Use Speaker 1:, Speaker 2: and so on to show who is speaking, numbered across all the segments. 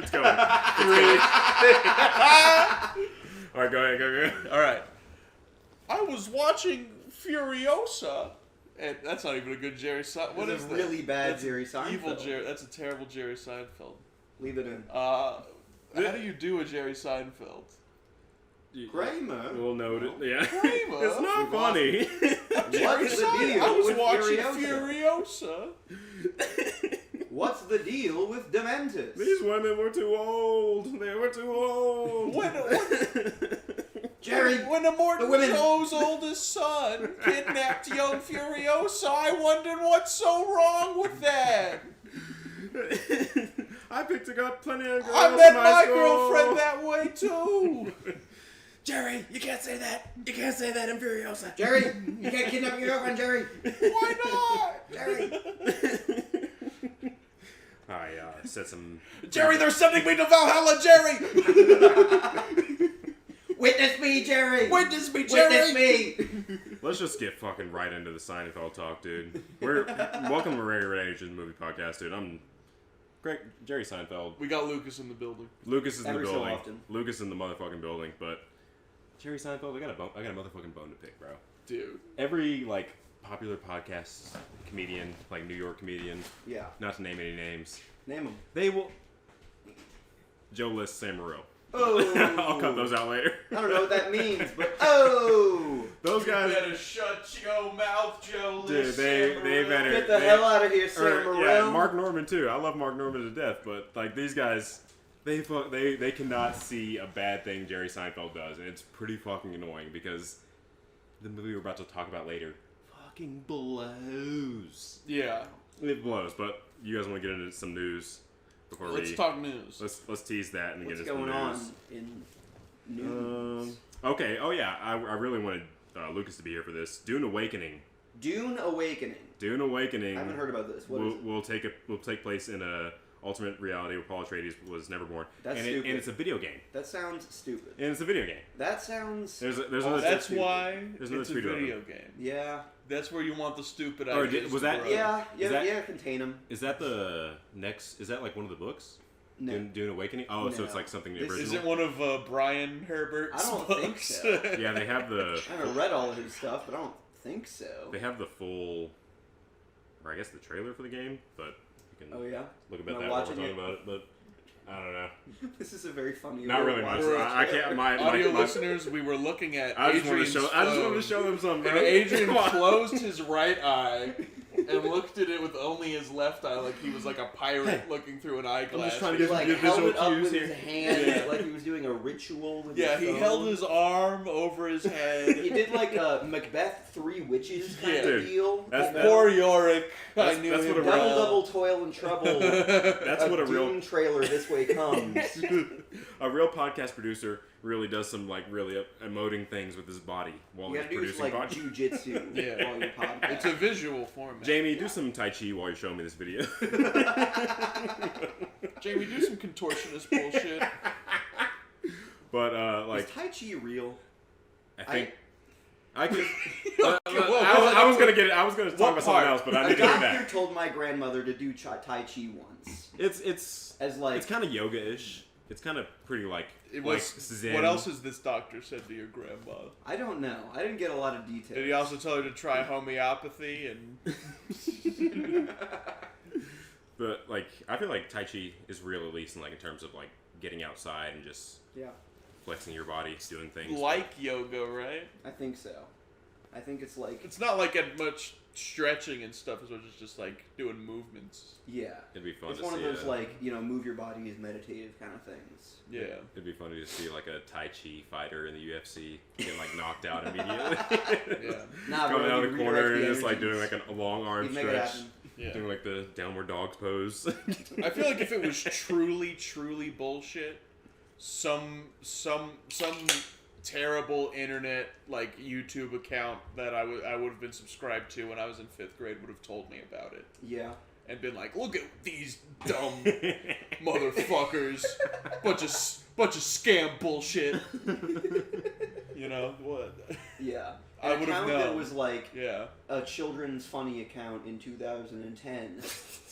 Speaker 1: It's going. All right, go ahead.
Speaker 2: All right. I was watching Furiosa, and that's not even a good Jerry Seinfeld. What is that?
Speaker 3: Really bad
Speaker 2: That's
Speaker 3: Jerry Seinfeld.
Speaker 2: Evil Jerry. That's a terrible Jerry Seinfeld.
Speaker 3: Leave it in.
Speaker 2: How do you do a Jerry Seinfeld?
Speaker 3: Kramer.
Speaker 1: We'll note it. Yeah.
Speaker 2: Kramer?
Speaker 1: It's not funny.
Speaker 3: What's the deal
Speaker 2: I was
Speaker 3: with
Speaker 2: watching
Speaker 3: Furiosa? What's the deal with Dementis?
Speaker 1: These women were too old. They were too old.
Speaker 3: Jerry,
Speaker 2: when Immortan
Speaker 3: women-
Speaker 2: Joe's oldest son kidnapped young Furiosa, I wondered what's so wrong with that.
Speaker 1: I picked up plenty of girls.
Speaker 2: I met
Speaker 1: in
Speaker 2: my
Speaker 1: school.
Speaker 2: girlfriend that way too.
Speaker 1: Jerry, you can't say that. You can't say that in Furiosa.
Speaker 3: Jerry, you can't kidnap your girlfriend, Jerry.
Speaker 2: Why not?
Speaker 3: Jerry.
Speaker 1: I said some.
Speaker 2: Jerry, they're sending me to Valhalla, Jerry.
Speaker 3: Witness me, Jerry.
Speaker 2: Witness me, Jerry.
Speaker 3: Witness me.
Speaker 1: Let's just get fucking right into the Seinfeld talk, dude. Welcome to Regular Agent Movie Podcast, dude. I'm Greg, Jerry Seinfeld.
Speaker 2: We got Lucas in the building.
Speaker 1: Lucas is in the
Speaker 3: Every so
Speaker 1: building.
Speaker 3: often.
Speaker 1: Lucas in the motherfucking building, but Jerry Seinfeld, I got a motherfucking bone to pick, bro.
Speaker 2: Dude.
Speaker 1: Every popular podcast comedian, New York comedian,
Speaker 3: Yeah.
Speaker 1: not to name any names,
Speaker 3: Name him.
Speaker 1: they will. Joe List, Sam Morril.
Speaker 3: Oh.
Speaker 1: I'll cut those out later.
Speaker 3: I don't know what that means, but oh.
Speaker 1: Those guys.
Speaker 2: You better shut your mouth, Joe.
Speaker 1: Dude, they better
Speaker 3: Get the hell out of here, Sam Morril.
Speaker 1: Yeah, Mark Norman too. I love Mark Norman to death, but these guys, they cannot see a bad thing Jerry Seinfeld does, and it's pretty fucking annoying because the movie we're about to talk about later fucking blows.
Speaker 2: Yeah.
Speaker 1: It blows, but you guys want to get into some news before
Speaker 2: Let's talk news.
Speaker 1: Let's tease that and
Speaker 3: What's
Speaker 1: get into
Speaker 3: going
Speaker 1: some
Speaker 3: on
Speaker 1: news.
Speaker 3: in news?
Speaker 1: Okay. Oh yeah, I really wanted Lucas to be here for this. Dune Awakening.
Speaker 3: Dune Awakening.
Speaker 1: Dune Awakening.
Speaker 3: I haven't heard about this. What is it?
Speaker 1: will take place in a alternate reality where Paul Atreides was never born.
Speaker 3: That's
Speaker 1: and
Speaker 3: stupid.
Speaker 1: And it's a video game.
Speaker 3: That sounds stupid.
Speaker 1: And it's a video game.
Speaker 3: That sounds.
Speaker 1: There's
Speaker 3: also
Speaker 1: another.
Speaker 2: That's
Speaker 3: stupid.
Speaker 2: why
Speaker 1: There's another
Speaker 2: it's a
Speaker 1: tweet about
Speaker 2: video game.
Speaker 3: Yeah.
Speaker 2: That's where you want the stupid
Speaker 1: Or
Speaker 2: ideas.
Speaker 1: was
Speaker 2: to
Speaker 1: that-
Speaker 2: grow.
Speaker 3: Yeah. Contain them.
Speaker 1: Is that the next? Is that one of the books?
Speaker 3: No.
Speaker 1: Dune Awakening. Oh, so
Speaker 3: No.
Speaker 1: it's something
Speaker 3: This-
Speaker 1: original.
Speaker 2: Is it one of Brian Herbert's
Speaker 3: I don't
Speaker 2: books?
Speaker 3: think so.
Speaker 1: Yeah, they have the.
Speaker 3: I haven't read all of his stuff, but I don't think so.
Speaker 1: They have the full, or I guess the trailer for the game, but you can
Speaker 3: Oh yeah.
Speaker 1: look
Speaker 3: Am
Speaker 1: about
Speaker 3: I
Speaker 1: that while we're
Speaker 3: watching
Speaker 1: talking
Speaker 3: it?
Speaker 1: about it. But I don't know.
Speaker 3: This is a very funny.
Speaker 1: Not really much.
Speaker 3: watch
Speaker 1: I
Speaker 3: this
Speaker 1: can't.
Speaker 3: trailer.
Speaker 1: My
Speaker 2: Audio
Speaker 1: my-
Speaker 2: listeners, we were looking at
Speaker 1: I just wanted to
Speaker 2: Adrian's
Speaker 1: show. I just wanted to
Speaker 2: phone,
Speaker 1: show them something.
Speaker 2: and
Speaker 1: bro.
Speaker 2: Adrian
Speaker 1: Come on.
Speaker 2: closed his right eye and looked at it with only his left eye, like he was like a pirate looking through an eyeglass.
Speaker 1: I'm just trying to
Speaker 3: He
Speaker 1: get some
Speaker 3: like
Speaker 1: good
Speaker 3: held
Speaker 1: visual
Speaker 3: it up
Speaker 1: cues
Speaker 3: with
Speaker 1: here.
Speaker 3: his hand,
Speaker 2: Yeah.
Speaker 3: like he was doing a ritual with
Speaker 2: Yeah,
Speaker 3: his
Speaker 2: he
Speaker 3: phone.
Speaker 2: held his arm over his head.
Speaker 3: He did like a Macbeth Three Witches kind
Speaker 1: Dude,
Speaker 3: of deal.
Speaker 1: that's-
Speaker 3: You know?
Speaker 2: Poor Yorick. I
Speaker 1: That's-
Speaker 2: knew
Speaker 1: that's
Speaker 2: him
Speaker 1: what a
Speaker 3: Double,
Speaker 2: well.
Speaker 3: double toil and trouble.
Speaker 1: That's what a real
Speaker 3: Dune trailer this way comes.
Speaker 1: podcast producer really does some really emoting things with his body while
Speaker 3: You
Speaker 1: he's
Speaker 3: gotta do
Speaker 1: producing
Speaker 3: some like
Speaker 1: podcast.
Speaker 3: jujitsu
Speaker 2: Yeah.
Speaker 3: while you podcast.
Speaker 2: It's a visual format.
Speaker 1: Jamie, do some Tai Chi while you're showing me this video.
Speaker 2: Jamie, do some contortionist bullshit.
Speaker 1: But
Speaker 3: Is Tai Chi real?
Speaker 1: I think I could.
Speaker 2: Well,
Speaker 1: I was gonna get it. I was gonna talk
Speaker 2: What
Speaker 1: about something
Speaker 2: part?
Speaker 1: else, but I
Speaker 3: A
Speaker 1: need to get
Speaker 3: doctor
Speaker 1: back.
Speaker 3: told my grandmother to do Tai Chi once.
Speaker 1: It's
Speaker 3: As like
Speaker 1: it's kind of yoga-ish. It's kind of pretty
Speaker 2: It
Speaker 1: like
Speaker 2: was.
Speaker 1: Zen.
Speaker 2: What else has this doctor said to your grandma?
Speaker 3: I don't know. I didn't get a lot of details.
Speaker 2: Did he also tell her to try homeopathy and?
Speaker 1: But I feel like Tai Chi is real, at least in terms of getting outside and just
Speaker 3: Yeah,
Speaker 1: flexing your body, doing things.
Speaker 2: Like yoga, right?
Speaker 3: I think so. I think it's like
Speaker 2: It's not like much stretching and stuff as much as just doing movements.
Speaker 3: yeah.
Speaker 1: It'd be fun
Speaker 3: It's
Speaker 1: to
Speaker 3: one of
Speaker 1: see.
Speaker 3: those move your body as meditative kind of things.
Speaker 2: Yeah.
Speaker 1: It'd be funny to see a Tai Chi fighter in the UFC get knocked out immediately.
Speaker 2: Yeah.
Speaker 3: Nah,
Speaker 1: Coming
Speaker 3: bro,
Speaker 1: out
Speaker 3: you
Speaker 1: of the corner
Speaker 3: redirect
Speaker 1: and
Speaker 3: the
Speaker 1: just
Speaker 3: energies.
Speaker 1: doing a long arm
Speaker 3: You'd make it
Speaker 1: stretch,
Speaker 3: happen.
Speaker 2: Yeah.
Speaker 1: doing the downward dog pose.
Speaker 2: I feel like if it was truly bullshit, some terrible internet YouTube account that I would have been subscribed to when I was in 5th grade would have told me about it
Speaker 3: Yeah.
Speaker 2: and been like, look at these dumb motherfuckers, bunch of scam bullshit. You know what?
Speaker 3: Yeah.
Speaker 2: I
Speaker 3: An
Speaker 2: would have
Speaker 3: account
Speaker 2: known.
Speaker 3: that was like
Speaker 2: Yeah.
Speaker 3: a children's funny account in 2010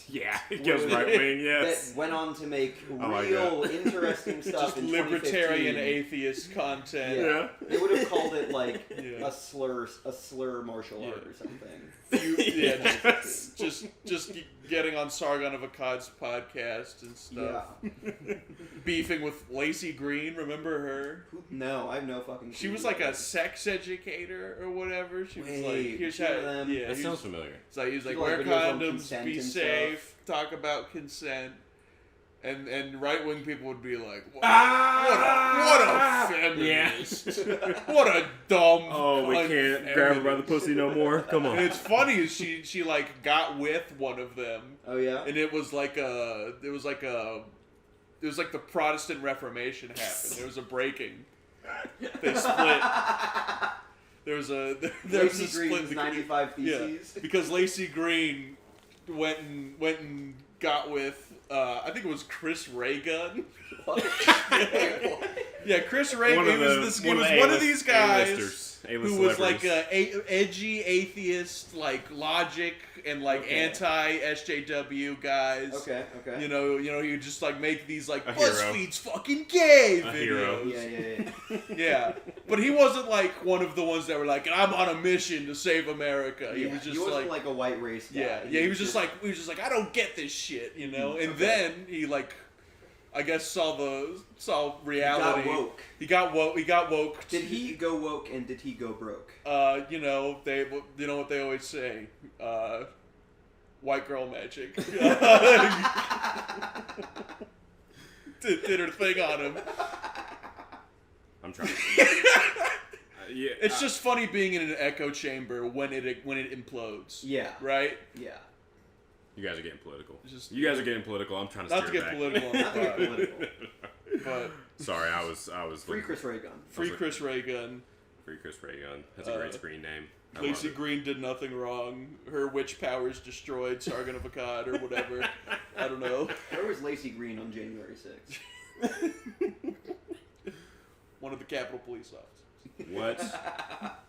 Speaker 1: Yeah, it goes right wing. Yes.
Speaker 3: that went on to make
Speaker 1: like
Speaker 3: real interesting stuff
Speaker 2: Just
Speaker 3: in
Speaker 2: libertarian
Speaker 3: 2015.
Speaker 2: atheist content.
Speaker 1: Yeah.
Speaker 3: They would have called it like
Speaker 2: Yeah.
Speaker 3: a slur martial art or something.
Speaker 2: Yeah, just getting on Sargon of Akkad's podcast and stuff.
Speaker 3: Yeah.
Speaker 2: Beefing with Lacey Green, remember her?
Speaker 3: No, I have no fucking.
Speaker 2: She
Speaker 3: clue
Speaker 2: was
Speaker 3: who
Speaker 2: like
Speaker 3: that
Speaker 2: a
Speaker 3: is.
Speaker 2: sex educator or whatever. She was
Speaker 3: Wait,
Speaker 2: like, here's
Speaker 3: two
Speaker 2: how,
Speaker 3: of them?
Speaker 2: yeah,
Speaker 1: That
Speaker 2: he
Speaker 1: sounds
Speaker 2: was,
Speaker 1: familiar.
Speaker 2: it's like, he was like,
Speaker 3: She like
Speaker 2: wear
Speaker 3: videos on
Speaker 2: condoms,
Speaker 3: consent
Speaker 2: be
Speaker 3: and
Speaker 2: safe, talk about consent. And right wing people would be like, what
Speaker 1: Ah!
Speaker 2: a feminist. What a dumb
Speaker 1: Oh, we
Speaker 2: cunt
Speaker 1: can't grab her by the
Speaker 2: feminist.
Speaker 1: pussy no more. Come on.
Speaker 2: And it's funny is she like got with one of them,
Speaker 3: Oh yeah.
Speaker 2: and it was like the Protestant Reformation happened. There was a breaking. They split. There was a
Speaker 3: Lacey
Speaker 2: split.
Speaker 3: Green's 95 Theses.
Speaker 2: Because Lacey Green went and got with I think it was Chris Raygun. Yeah, Chris Raygun. He was one of these guys who was like a edgy atheist, like Logic and like
Speaker 3: Okay.
Speaker 2: anti SJW guys.
Speaker 3: Okay.
Speaker 2: You know, he would just like make these like
Speaker 1: A hero.
Speaker 2: BuzzFeed's fucking gay
Speaker 1: A
Speaker 2: videos.
Speaker 1: hero.
Speaker 3: Yeah.
Speaker 2: Yeah, but he wasn't like one of the ones that were like, I'm on a mission to save America. He
Speaker 3: Yeah,
Speaker 2: was just
Speaker 3: he wasn't like a white race guy.
Speaker 2: yeah, he was just like, I don't get this shit, you know. And
Speaker 3: Okay.
Speaker 2: then he like, I guess saw reality.
Speaker 3: He got woke.
Speaker 2: He got woke.
Speaker 3: Did he go woke and did he go broke?
Speaker 2: You know what they always say. White girl magic. Did her thing on him.
Speaker 1: I'm trying. Yeah.
Speaker 2: It's just funny being in an echo chamber when it implodes.
Speaker 3: Yeah.
Speaker 2: Right?
Speaker 3: Yeah.
Speaker 1: You guys are getting political.
Speaker 2: Just-
Speaker 1: You guys are getting political. I'm trying to
Speaker 2: Not to
Speaker 1: steer
Speaker 2: get
Speaker 1: back.
Speaker 2: political on
Speaker 3: Not to get
Speaker 2: the
Speaker 3: political.
Speaker 2: but
Speaker 1: Sorry, I was
Speaker 3: Free Chris Ray gun.
Speaker 2: free Chris Raygun.
Speaker 1: Free Chris Raygun. That's a great screen name. I
Speaker 2: Lacey
Speaker 1: love it.
Speaker 2: Green did nothing wrong. Her witch powers destroyed Sargon of Akkad or whatever. I don't know.
Speaker 3: Where was Lacey Green on January 6th?
Speaker 2: One of the Capitol Police officers.
Speaker 1: What?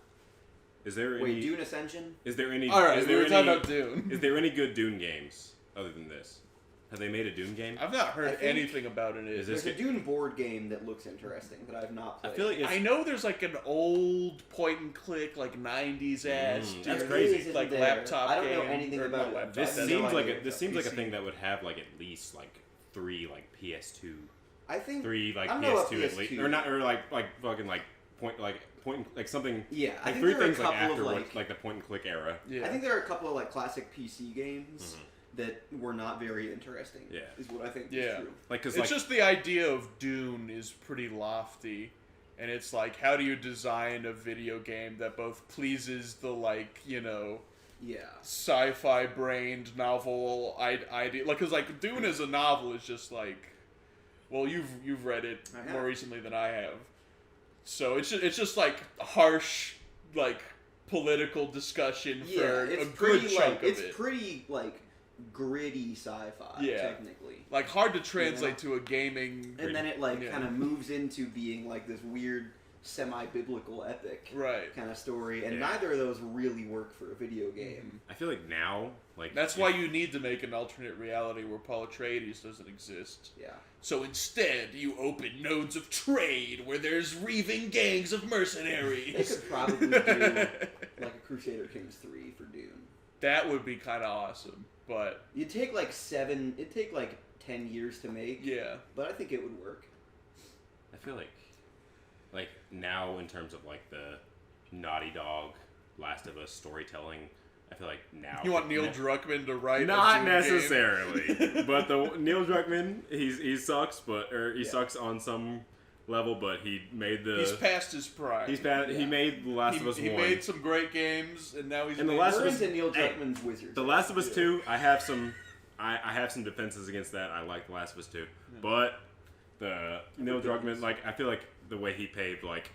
Speaker 1: Is there any?
Speaker 3: Wait, Dune Ascension?
Speaker 1: Is there any?
Speaker 2: All right,
Speaker 1: is
Speaker 2: we
Speaker 1: there
Speaker 2: were
Speaker 1: any,
Speaker 2: talking about Dune.
Speaker 1: Is there any good Dune games other than this? Have they made a Dune game?
Speaker 2: I've not
Speaker 3: I
Speaker 2: heard
Speaker 3: think-
Speaker 2: anything about it.
Speaker 1: Is this
Speaker 3: There's a Dune board game that looks interesting that I've not
Speaker 1: I
Speaker 3: played.
Speaker 1: feel like it's.
Speaker 2: I know there's like an old point and click, like 90s ass,
Speaker 1: That's
Speaker 3: There
Speaker 1: crazy.
Speaker 3: is, isn't
Speaker 2: like
Speaker 3: there?
Speaker 2: laptop
Speaker 3: I don't
Speaker 2: game.
Speaker 3: know anything
Speaker 2: or
Speaker 3: about
Speaker 2: not
Speaker 3: it.
Speaker 2: laptop,
Speaker 1: This
Speaker 3: I have
Speaker 2: game.
Speaker 3: no
Speaker 1: seems like
Speaker 3: idea
Speaker 1: a. This
Speaker 3: about
Speaker 1: seems like a
Speaker 2: PC.
Speaker 1: thing that would have like at least like 3 like PS2,
Speaker 3: I think
Speaker 1: 3 like
Speaker 3: I don't know about
Speaker 1: PS2 at least,
Speaker 3: PS2.
Speaker 1: or not, or like fucking like point like something.
Speaker 3: Yeah, I
Speaker 1: Like
Speaker 3: think
Speaker 1: 3
Speaker 3: there are a
Speaker 1: things like
Speaker 3: couple
Speaker 1: after
Speaker 3: of
Speaker 1: what,
Speaker 3: like
Speaker 1: like the point and click era.
Speaker 2: Yeah.
Speaker 3: I think there are a couple of like classic PC games
Speaker 1: Mhm.
Speaker 3: that were not very interesting.
Speaker 1: Yeah.
Speaker 3: Is what I think
Speaker 2: Yeah.
Speaker 3: is true.
Speaker 1: Like because
Speaker 2: It's
Speaker 1: like
Speaker 2: just the idea of Dune is pretty lofty, and it's like, how do you design a video game that both pleases the like, you know,
Speaker 3: Yeah.
Speaker 2: sci-fi brained novel idea? Like, cause like Dune as a novel is just like, well, you've read it
Speaker 3: I have.
Speaker 2: more recently than I have, so it's just like harsh, like political discussion
Speaker 3: Yeah,
Speaker 2: for
Speaker 3: it's
Speaker 2: a good
Speaker 3: pretty
Speaker 2: chunk
Speaker 3: like
Speaker 2: of
Speaker 3: it's
Speaker 2: it.
Speaker 3: pretty like gritty sci-fi
Speaker 2: Yeah.
Speaker 3: technically.
Speaker 2: Like hard to translate to a gaming.
Speaker 3: And then it like
Speaker 2: Yeah.
Speaker 3: kind of moves into being like this weird semi-biblical epic
Speaker 2: Right.
Speaker 3: kind of story, and
Speaker 1: Yeah.
Speaker 3: neither of those really work for a video game.
Speaker 1: I feel like now like
Speaker 2: That's why you need to make an alternate reality where Paul Atreides doesn't exist.
Speaker 3: Yeah.
Speaker 2: So instead, you open nodes of trade where there's reaving gangs of
Speaker 3: They
Speaker 2: mercenaries.
Speaker 3: could probably do like a Crusader Kings 3 for Dune.
Speaker 2: That would be kind of awesome, but
Speaker 3: It'd take it'd take like 10 years to make,
Speaker 2: yeah.
Speaker 3: but I think it would work.
Speaker 1: I feel like now in terms of like the Naughty Dog, Last of Us storytelling, I feel like now
Speaker 2: You want Neil Druckmann to write
Speaker 1: Not
Speaker 2: a Dune game?
Speaker 1: necessarily, but the Neil Druckmann, he sucks, he
Speaker 3: Yeah.
Speaker 1: sucks on some level, but he made the
Speaker 2: He's past his prime.
Speaker 1: he
Speaker 3: Yeah.
Speaker 1: made The Last of Us
Speaker 2: He
Speaker 1: 1.
Speaker 2: made some great games, and now he's
Speaker 1: And The
Speaker 2: made
Speaker 1: Last
Speaker 3: We're
Speaker 1: of Us-
Speaker 3: into Neil
Speaker 1: hey,
Speaker 3: Druckmann's Wizards.
Speaker 1: The Last of Us
Speaker 2: Yeah.
Speaker 1: 2, I have some defenses against that. I like The Last of Us 2, but the Neil Druckmann, like I feel like the way he paved like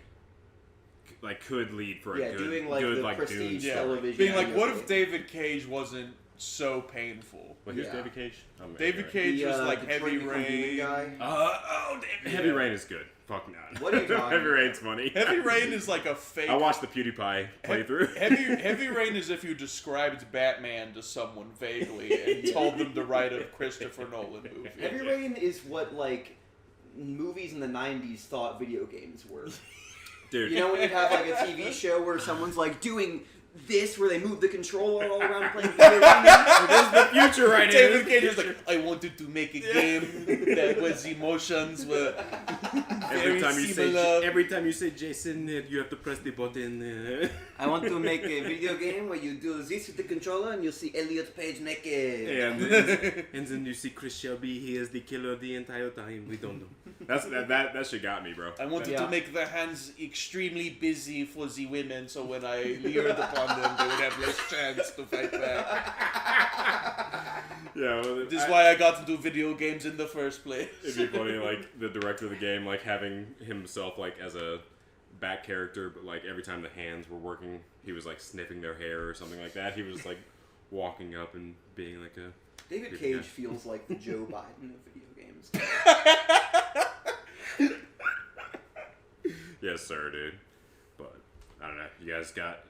Speaker 1: could lead for a
Speaker 3: Yeah,
Speaker 1: good
Speaker 3: doing like
Speaker 1: good
Speaker 3: the
Speaker 1: like
Speaker 3: prestige
Speaker 1: Dune
Speaker 2: yeah.
Speaker 1: story.
Speaker 3: television.
Speaker 2: Being like,
Speaker 3: video
Speaker 2: what
Speaker 3: game.
Speaker 2: if David Cage wasn't so painful.
Speaker 1: But who's
Speaker 3: Yeah.
Speaker 1: David Cage? Oh, man,
Speaker 2: David
Speaker 1: right.
Speaker 2: Cage was like
Speaker 3: Detroit
Speaker 2: Heavy
Speaker 3: Become Human
Speaker 2: Rain.
Speaker 3: guy.
Speaker 1: Heavy Rain is good. Fuck no.
Speaker 3: What are you talking
Speaker 1: Heavy Rain's funny.
Speaker 2: Heavy Rain is like a fake.
Speaker 1: I watched the PewDiePie playthrough.
Speaker 2: Heavy Rain is if you described Batman to someone vaguely and told them to write a Christopher Nolan movie.
Speaker 3: Heavy Rain is what like movies in the '90s thought video games were.
Speaker 1: Dude.
Speaker 3: You know when you have like a TV show where someone's like doing this, where they move the controller all around playing video games?
Speaker 1: This is the future right here.
Speaker 2: David Cage is like, I wanted to make a game that was emotions were
Speaker 1: Every
Speaker 2: very
Speaker 1: time you say
Speaker 2: similar.
Speaker 1: Jason, you have to press the button.
Speaker 3: I want to make a video game where you do this with the controller and you see Elliot Page naked.
Speaker 1: and then you see Chris Shelby. He is the killer the entire time. We don't know. That shit got me, bro.
Speaker 2: I wanted to make the hands extremely busy for the women, so when I leered upon them, they would have less chance to fight back.
Speaker 1: Yeah, well,
Speaker 2: This is why I got into video games in the first place.
Speaker 1: It'd be funny, like the director of the game, like having himself like as a back character, but like every time the hands were working, he was like sniffing their hair or something like that. He was like walking up and being like a.
Speaker 3: David Cage feels like the Joe Biden of video games.
Speaker 1: Yes, sir, dude. But I don't know. You guys got?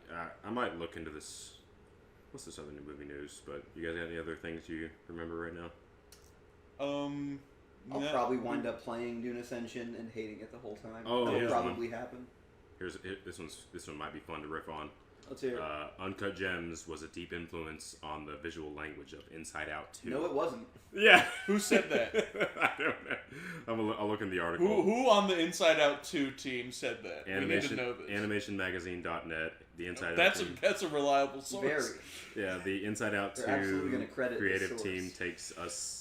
Speaker 1: I might look into this. What's this other new movie news? But you guys got any other things you remember right now?
Speaker 3: I'll probably wind up playing Dune Ascension and hating it the whole time.
Speaker 1: Oh,
Speaker 3: That'll
Speaker 1: yeah.
Speaker 3: probably happen.
Speaker 1: This one might be fun to riff on.
Speaker 3: Let's hear it.
Speaker 1: Uncut Gems was a deep influence on the visual language of Inside Out 2.
Speaker 3: No, it wasn't.
Speaker 1: Yeah.
Speaker 2: Who said that?
Speaker 1: I don't know. I'll look in the article.
Speaker 2: Who on the Inside Out 2 team said that? We need to know this.
Speaker 1: Animationmagazine.net. The Inside
Speaker 2: That's
Speaker 1: Out
Speaker 2: a reliable source.
Speaker 3: Very.
Speaker 1: Yeah, the Inside Out
Speaker 3: They're absolutely
Speaker 1: 2
Speaker 3: gonna credit the
Speaker 1: creative
Speaker 3: source.
Speaker 1: team takes us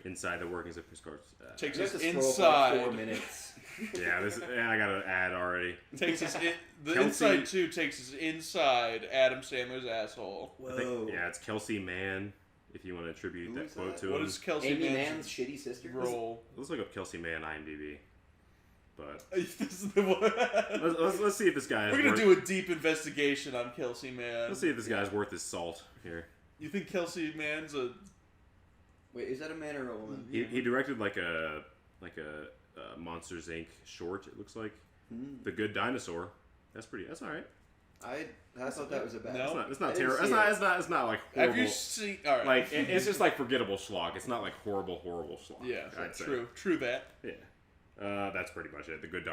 Speaker 1: inside the workings of Chris Carter's.
Speaker 2: Takes
Speaker 3: You have
Speaker 2: us
Speaker 3: to scroll for like
Speaker 2: inside.
Speaker 3: 4 minutes.
Speaker 1: I got an ad already.
Speaker 2: Takes us in, the
Speaker 1: Kelsey-
Speaker 2: Inside 2 takes us inside Adam Sandler's asshole.
Speaker 1: I think, it's Kelsey Mann, if you want to attribute
Speaker 3: Who
Speaker 1: that
Speaker 3: is
Speaker 1: quote
Speaker 3: that?
Speaker 1: to
Speaker 2: What
Speaker 1: him.
Speaker 2: is Kelsey
Speaker 3: Amy
Speaker 2: Mann's
Speaker 3: Mann's shitty sister.
Speaker 2: role?
Speaker 1: Let's look up Kelsey Mann IMDb. But
Speaker 2: This is the one.
Speaker 1: let's see if this guy is
Speaker 2: We're gonna
Speaker 1: worth,
Speaker 2: do a deep investigation on Kelsey Mann.
Speaker 1: let's see if this guy's worth his salt here.
Speaker 2: You think Kelsey Mann's a...
Speaker 3: Wait, is that a man or a woman?
Speaker 1: He directed like a Monsters Inc. short. It looks like The Good Dinosaur. That's all right.
Speaker 3: I thought that was a bad.
Speaker 2: No.
Speaker 1: It's not
Speaker 3: I didn't
Speaker 1: terrible.
Speaker 3: see
Speaker 1: It's not like horrible.
Speaker 2: Have you seen... Alright.
Speaker 1: Like it's just like forgettable schlock. It's not like horrible schlock.
Speaker 2: Yeah,
Speaker 1: I'd say.
Speaker 2: true that.
Speaker 1: Yeah. That's pretty much it. The Good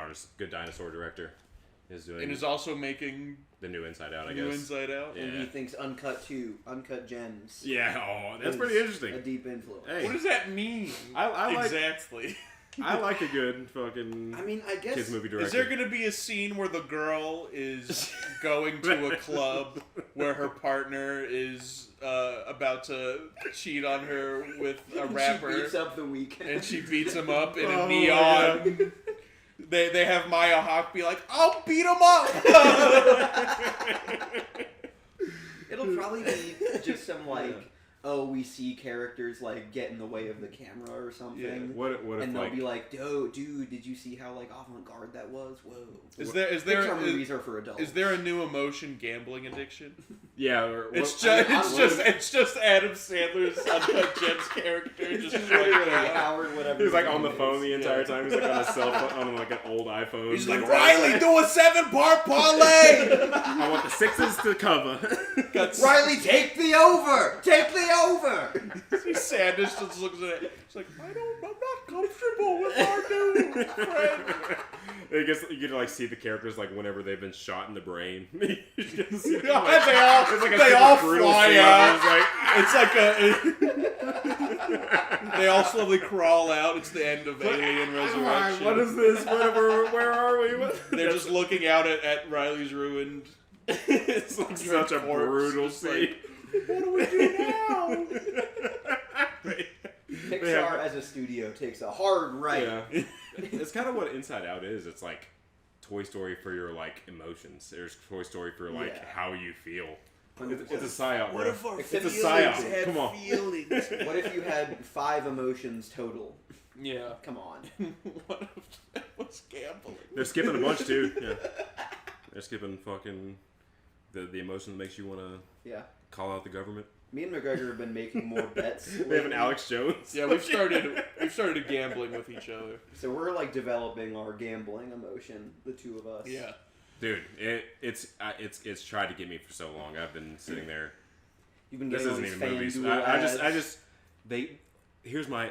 Speaker 1: Dinosaur director is doing
Speaker 2: And is also making
Speaker 1: the new Inside Out, I
Speaker 2: New
Speaker 1: guess.
Speaker 2: Inside Out.
Speaker 1: Yeah.
Speaker 3: And he thinks Uncut Gems.
Speaker 1: Yeah. Oh, that's
Speaker 3: is
Speaker 1: pretty interesting.
Speaker 3: A deep influence.
Speaker 1: Hey,
Speaker 2: What does that mean?
Speaker 1: I like
Speaker 2: exactly.
Speaker 1: I like a good fucking
Speaker 3: I mean, I guess
Speaker 1: kids movie director.
Speaker 2: Is there going to be a scene where the girl is going to a club where her partner is about to cheat on her with a rapper,
Speaker 3: She beats up the Weeknd.
Speaker 2: and she beats him up in
Speaker 1: Oh,
Speaker 2: a neon? They have Maya Hawke be like, "I'll beat him up."
Speaker 3: It'll probably be just some like, oh, we see characters like get in the way of the camera or something.
Speaker 2: Yeah.
Speaker 1: What if
Speaker 3: And they'll
Speaker 1: like
Speaker 3: be like, dude, did you see how like avant-garde that was? Whoa.
Speaker 2: Is there
Speaker 3: Pixar movies are for adults.
Speaker 2: is there a new emotion gambling addiction?
Speaker 1: yeah? Or what,
Speaker 2: It's just Adam Sandler's Uncut Gems character just
Speaker 3: Literally
Speaker 2: right now.
Speaker 3: Howard, whatever.
Speaker 1: he's like
Speaker 3: his
Speaker 1: on the
Speaker 3: name
Speaker 1: phone
Speaker 3: is.
Speaker 1: the entire time. He's like on a cell phone, on like an old iPhone.
Speaker 2: He's like, Riley, do a 7-part parlay.
Speaker 1: I want the sixes to cover.
Speaker 3: Riley, take the over! Take the over!
Speaker 2: Sanders just looks at it. He's like, I'm not comfortable with our new friend.
Speaker 1: I guess you get to like see the characters like whenever they've been shot in the brain. You get to see them,
Speaker 2: They all,
Speaker 1: it's like a
Speaker 2: they
Speaker 1: super
Speaker 2: all
Speaker 1: brutal
Speaker 2: fly
Speaker 1: scene.
Speaker 2: out.
Speaker 1: It's like
Speaker 2: They all slowly crawl out. It's the end of Alien Resurrection.
Speaker 1: what is this? Where are we?
Speaker 2: They're just looking out at Riley's ruined.
Speaker 1: It's like such a
Speaker 2: corpse,
Speaker 1: brutal
Speaker 2: just
Speaker 1: scene.
Speaker 2: like, what do we do now?
Speaker 3: Pixar as a studio takes a hard right.
Speaker 1: Yeah. It's kind of what Inside Out is. It's like Toy Story for your like emotions. There's Toy Story for like
Speaker 3: Yeah.
Speaker 1: how you feel.
Speaker 3: 100%.
Speaker 1: It's a psyop, bro.
Speaker 2: our
Speaker 3: It's a
Speaker 2: feelings
Speaker 1: psyop.
Speaker 2: had
Speaker 1: Come on.
Speaker 2: feelings?
Speaker 3: What if you had 5 emotions total?
Speaker 2: Yeah.
Speaker 3: Come on.
Speaker 2: What if that was gambling?
Speaker 1: They're skipping a bunch too. Yeah. They're skipping fucking the emotion that makes you want to
Speaker 3: Yeah.
Speaker 1: call out the government.
Speaker 3: Me and McGregor have been making more bets.
Speaker 1: They have an Alex Jones.
Speaker 2: Yeah, we've started gambling with each other.
Speaker 3: So we're like developing our gambling emotion, the two of us.
Speaker 2: Yeah.
Speaker 1: Dude, it's tried to get me for so long. I've been sitting there.
Speaker 3: You've been
Speaker 1: This
Speaker 3: getting
Speaker 1: isn't
Speaker 3: all
Speaker 1: even
Speaker 3: these
Speaker 1: movies.
Speaker 3: FanDuel ads.
Speaker 1: I just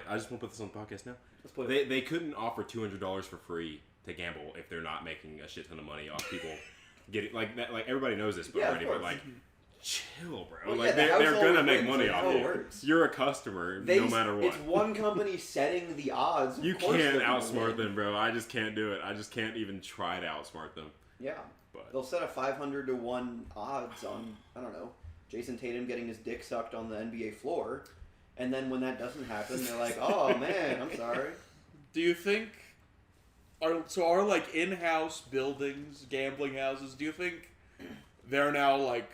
Speaker 1: I just won't put this on the podcast now.
Speaker 3: Let's put it.
Speaker 1: They couldn't offer $200 for free to gamble if they're not making a shit ton of money off people getting like that. Like everybody knows this
Speaker 3: Yeah, of
Speaker 1: already, but
Speaker 3: course.
Speaker 1: like, chill, bro.
Speaker 3: Well,
Speaker 1: like
Speaker 3: yeah, the
Speaker 1: they're
Speaker 3: house
Speaker 1: gonna
Speaker 3: always
Speaker 1: make
Speaker 3: wins,
Speaker 1: money
Speaker 3: like,
Speaker 1: off
Speaker 3: how it
Speaker 1: you.
Speaker 3: works.
Speaker 1: You're a customer, no matter what.
Speaker 3: It's one company setting the odds. Of
Speaker 1: You
Speaker 3: course
Speaker 1: can't
Speaker 3: they're gonna
Speaker 1: outsmart
Speaker 3: win.
Speaker 1: them, bro. I just can't do it. I just can't even try to outsmart them.
Speaker 3: Yeah.
Speaker 1: But
Speaker 3: They'll set a 500 to 1 odds on, I don't know, Jason Tatum getting his dick sucked on the NBA floor. And then when that doesn't happen, they're like, oh man, I'm sorry.
Speaker 2: Do you think are like in-house buildings, gambling houses, do you think they're now like